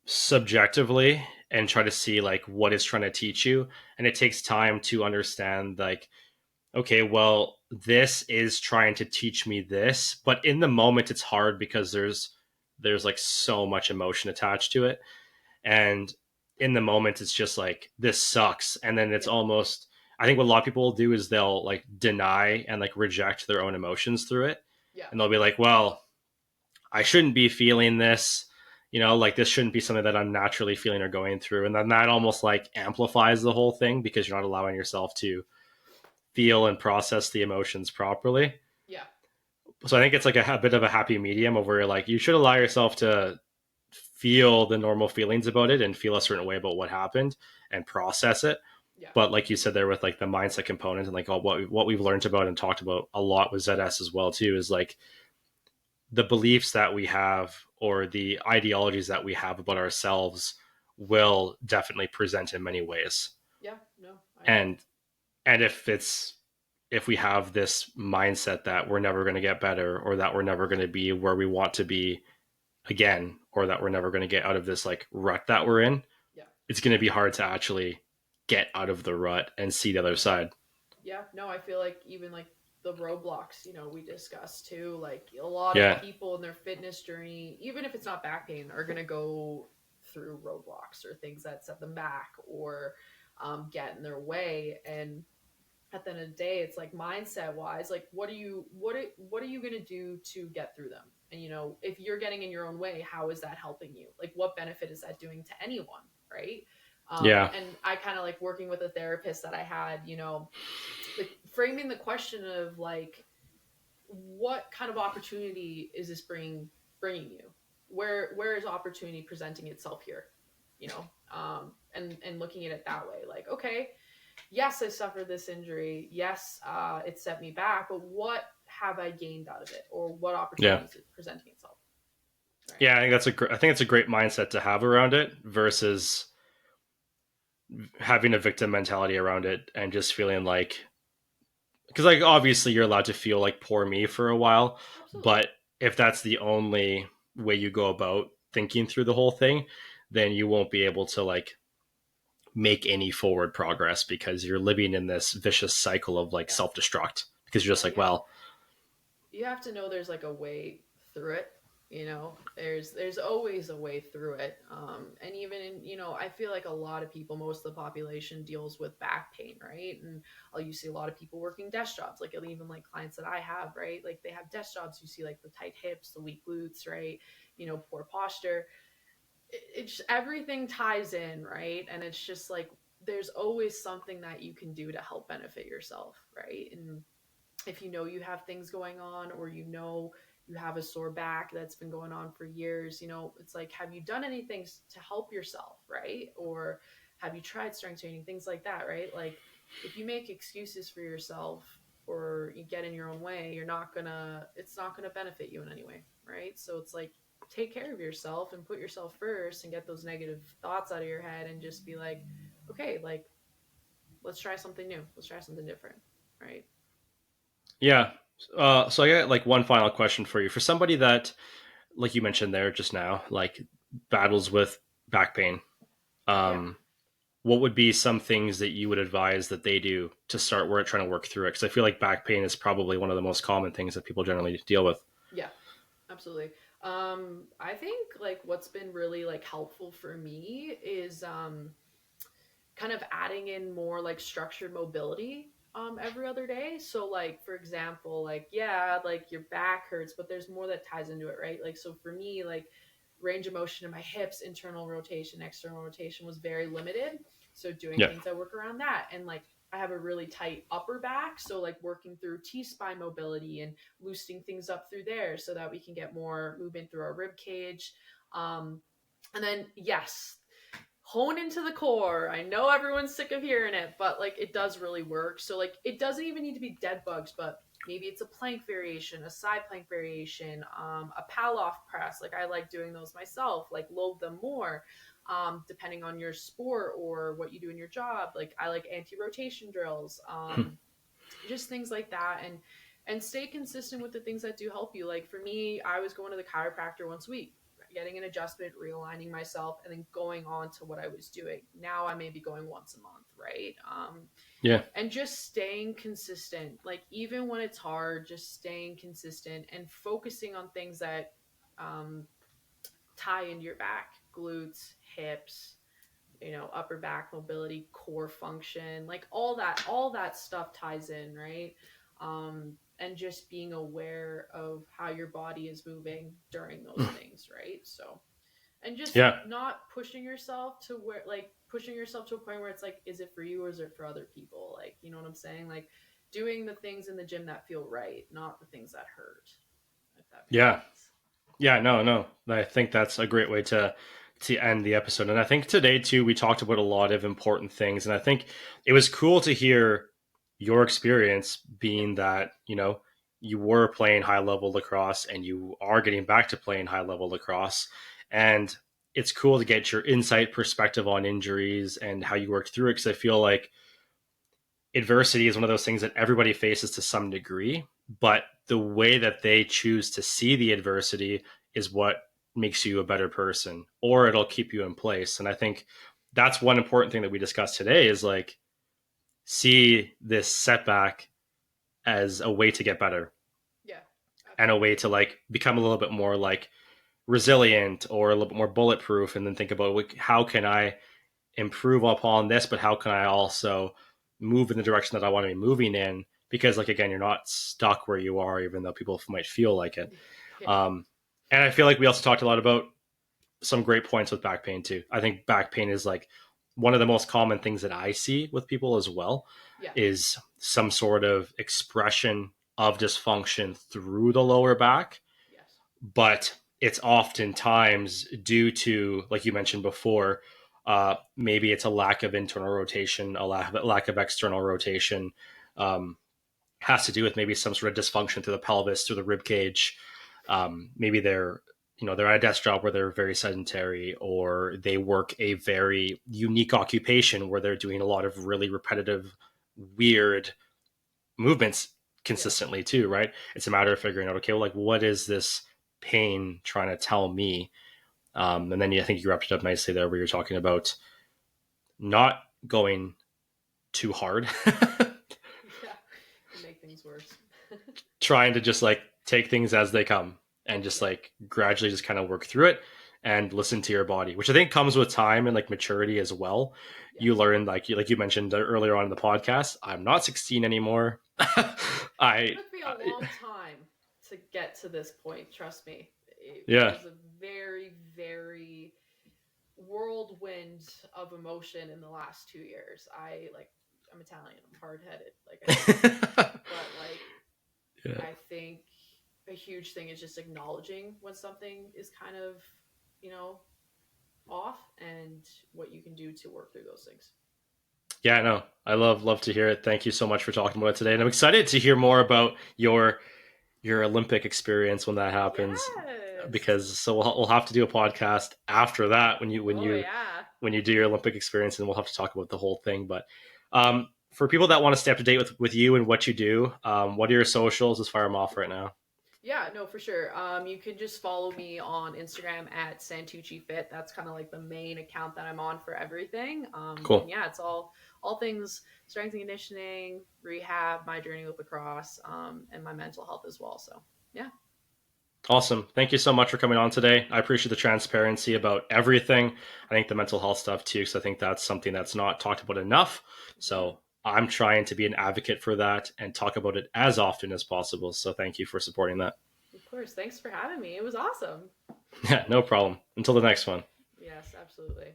Speaker 1: subjectively and try to see like what it's trying to teach you, and it takes time to understand, like, okay, well, this is trying to teach me this, but in the moment it's hard because there's like so much emotion attached to it, and in the moment it's just like this sucks, and then it's
Speaker 2: Yeah.
Speaker 1: almost, I think what a lot of people will do is they'll like deny and like reject their own emotions through it,
Speaker 2: Yeah.
Speaker 1: and they'll be like, well, I shouldn't be feeling this, like this shouldn't be something that I'm naturally feeling or going through, and then that almost like amplifies the whole thing because you're not allowing yourself to feel and process the emotions properly.
Speaker 2: Yeah.
Speaker 1: So I think it's like a bit of a happy medium of where like you should allow yourself to feel the normal feelings about it and feel a certain way about what happened and process it.
Speaker 2: Yeah.
Speaker 1: But like you said there with like the mindset component and like all what we've learned about and talked about a lot with ZS as well too is like the beliefs that we have or the ideologies that we have about ourselves will definitely present in many ways.
Speaker 2: Yeah. No, I agree.
Speaker 1: And if we have this mindset that we're never going to get better or that we're never going to be where we want to be again or that we're never going to get out of this like rut that we're in,
Speaker 2: Yeah.
Speaker 1: it's going to be hard to actually get out of the rut and see the other side.
Speaker 2: Yeah. No, I feel like even like the roadblocks, we discussed too, like a lot of
Speaker 1: Yeah.
Speaker 2: people in their fitness journey, even if it's not back pain, are going to go through roadblocks or things that set them back or get in their way. And at the end of the day, it's like mindset wise, like what are you going to do to get through them? And if you're getting in your own way, how is that helping you? Like what benefit is that doing to anyone, right?
Speaker 1: Yeah.
Speaker 2: And I kind of like working with a therapist that I had, like framing the question of like what kind of opportunity is this bringing you, where is opportunity presenting itself here, and looking at it that way, like, okay, yes, I suffered this injury, yes, it set me back, but what have I gained out of it, or what
Speaker 1: Yeah.
Speaker 2: opportunity is it presenting itself, right?
Speaker 1: Yeah, I think it's a great mindset to have around it versus having a victim mentality around it and just feeling like, because like obviously you're allowed to feel like poor me for a while,
Speaker 2: Absolutely.
Speaker 1: but if that's the only way you go about thinking through the whole thing, then you won't be able to like make any forward progress because you're living in this vicious cycle of like
Speaker 2: Yeah.
Speaker 1: self-destruct because you're just
Speaker 2: Yeah.
Speaker 1: like, well,
Speaker 2: You have to know there's like a way through it. There's always a way through it. And even in, I feel like a lot of people, most of the population deals with back pain, right? And you see a lot of people working desk jobs, like even like clients that I have, right? Like they have desk jobs. You see like the tight hips, the weak glutes, right? Poor posture. It's everything ties in, right? And it's just like there's always something that you can do to help benefit yourself, right? And if you have things going on, or you have a sore back that's been going on for years, it's like, have you done anything to help yourself, right? Or have you tried strength training, things like that, right? Like if you make excuses for yourself or you get in your own way, it's not gonna benefit you in any way, right? So it's like, take care of yourself and put yourself first and get those negative thoughts out of your head and just be like, okay, like let's try something new, let's try something different, right?
Speaker 1: yeah. So I got like one final question for you. For somebody that like you mentioned there just now, like battles with back pain.
Speaker 2: Yeah.
Speaker 1: Um, what would be some things that you would advise that they do to start trying to work through it? Because I feel like back pain is probably one of the most common things that people generally deal with.
Speaker 2: Yeah, absolutely. I think like what's been really like helpful for me is kind of adding in more like structured mobility every other day. So like for example, like yeah, like your back hurts, but there's more that ties into it, right? Like so for me, like range of motion in my hips, internal rotation, external rotation was very limited. So doing
Speaker 1: Yeah.
Speaker 2: things that work around that, and like I have a really tight upper back, so like working through T spine mobility and loosening things up through there so that we can get more movement through our rib cage. Um, and then yes, hone into the core. I know everyone's sick of hearing it, but like it does really work. So like it doesn't even need to be dead bugs, but maybe it's a plank variation, a side plank variation, a Pallof press. Like I like doing those myself. Like load them more, depending on your sport or what you do in your job. Like I like anti-rotation drills, just things like that, and stay consistent with the things that do help you. Like for me, I was going to the chiropractor once a week, getting an adjustment, realigning myself, and then going on to what I was doing. Now I may be going once a month, right?
Speaker 1: Yeah.
Speaker 2: And just staying consistent, like even when it's hard, just staying consistent and focusing on things that um, tie into your back, glutes, hips, upper back mobility, core function, like all that stuff ties in, right? And just being aware of how your body is moving during those things, right? So, and just
Speaker 1: Yeah.
Speaker 2: not pushing yourself to where, like pushing yourself to a point where it's like, is it for you or is it for other people? Like, you know what I'm saying? Like doing the things in the gym that feel right, not the things that hurt, if that makes
Speaker 1: Yeah.
Speaker 2: sense.
Speaker 1: Yeah, no, no. I think that's a great way to end the episode. And I think today too we talked about a lot of important things and I think it was cool to hear your experience
Speaker 2: Yeah.
Speaker 1: being that, you were playing high level lacrosse and you are getting back to playing high level lacrosse and it's cool to get your insight perspective on injuries and how you worked through it because I feel like adversity is one of those things that everybody faces to some degree, but the way that they choose to see the adversity is what makes you a better person or it'll keep you in place. And I think that's one important thing that we discussed today is like see this setback as a way to get better
Speaker 2: Yeah,
Speaker 1: and a way
Speaker 2: absolutely.
Speaker 1: to like become a little bit more like resilient or a little bit more bulletproof and then think about like, how can I improve upon this, but how can I also move in the direction that I want to be moving in? Because, like, again, you're not stuck where you are, even though people might feel like it.
Speaker 2: Yeah.
Speaker 1: Um, and I feel like we also talked a lot about some great points with back pain, too. I think back pain is like one of the most common things that I see with people as well
Speaker 2: Yeah.
Speaker 1: is some sort of expression of dysfunction through the lower back
Speaker 2: Yes.
Speaker 1: but it's oftentimes due to, like you mentioned before, maybe it's a lack of internal rotation, a lack of external rotation, um, has to do with maybe some sort of dysfunction through the pelvis, through the rib cage. Maybe they're at a desk job where they're very sedentary, or they work a very unique occupation where they're doing a lot of really repetitive, weird movements
Speaker 2: Yeah.
Speaker 1: consistently too, right? It's a matter of figuring out, okay, well, like what is this pain trying to tell me? And then I think you wrapped it up nicely there where you're talking about not going too hard,
Speaker 2: Yeah. Can make things worse.
Speaker 1: trying to just like take things as they come and just
Speaker 2: Yeah.
Speaker 1: like gradually just kind of work through it and listen to your body, which I think comes with time and like maturity as well. You
Speaker 2: Yes.
Speaker 1: learn like you mentioned earlier on in the podcast, I'm not 16 anymore. I,
Speaker 2: Took me a
Speaker 1: I
Speaker 2: long time to get to this point. Trust me. It
Speaker 1: yeah.
Speaker 2: was a very, very whirlwind of emotion in the last 2 years. I'm Italian. I'm hard headed, like I said. But like,
Speaker 1: Yeah.
Speaker 2: I think a huge thing is just acknowledging when something is kind of, you know, off and what you can do to work through those things.
Speaker 1: Yeah, no, I love to hear it. Thank you so much for talking about it today, and I'm excited to hear more about your Olympic experience when that happens.
Speaker 2: Yes.
Speaker 1: Because we'll have to do a podcast after that when you when
Speaker 2: Oh
Speaker 1: you
Speaker 2: yeah.
Speaker 1: when you do your Olympic experience, and we'll have to talk about the whole thing. But for people that want to stay up to date with you and what you do, what are your socials? As far as I'm off right now.
Speaker 2: Yeah, no, for sure. You can just follow me on Instagram at Santucci Fit. That's kind of like the main account that I'm on for everything. And
Speaker 1: Cool.
Speaker 2: yeah, it's all things strength and conditioning, rehab, my journey with lacrosse, and my mental health as well. So yeah,
Speaker 1: Awesome. Thank you so much for coming on today. I appreciate the transparency about everything. I think the mental health stuff too, because I think that's something that's not talked about enough.
Speaker 2: hmm,
Speaker 1: So I'm trying to be an advocate for that and talk about it as often as possible. So thank you for supporting that.
Speaker 2: of course. Thanks for having me. It was awesome.
Speaker 1: Yeah, no problem. Until the next one.
Speaker 2: Yes, absolutely.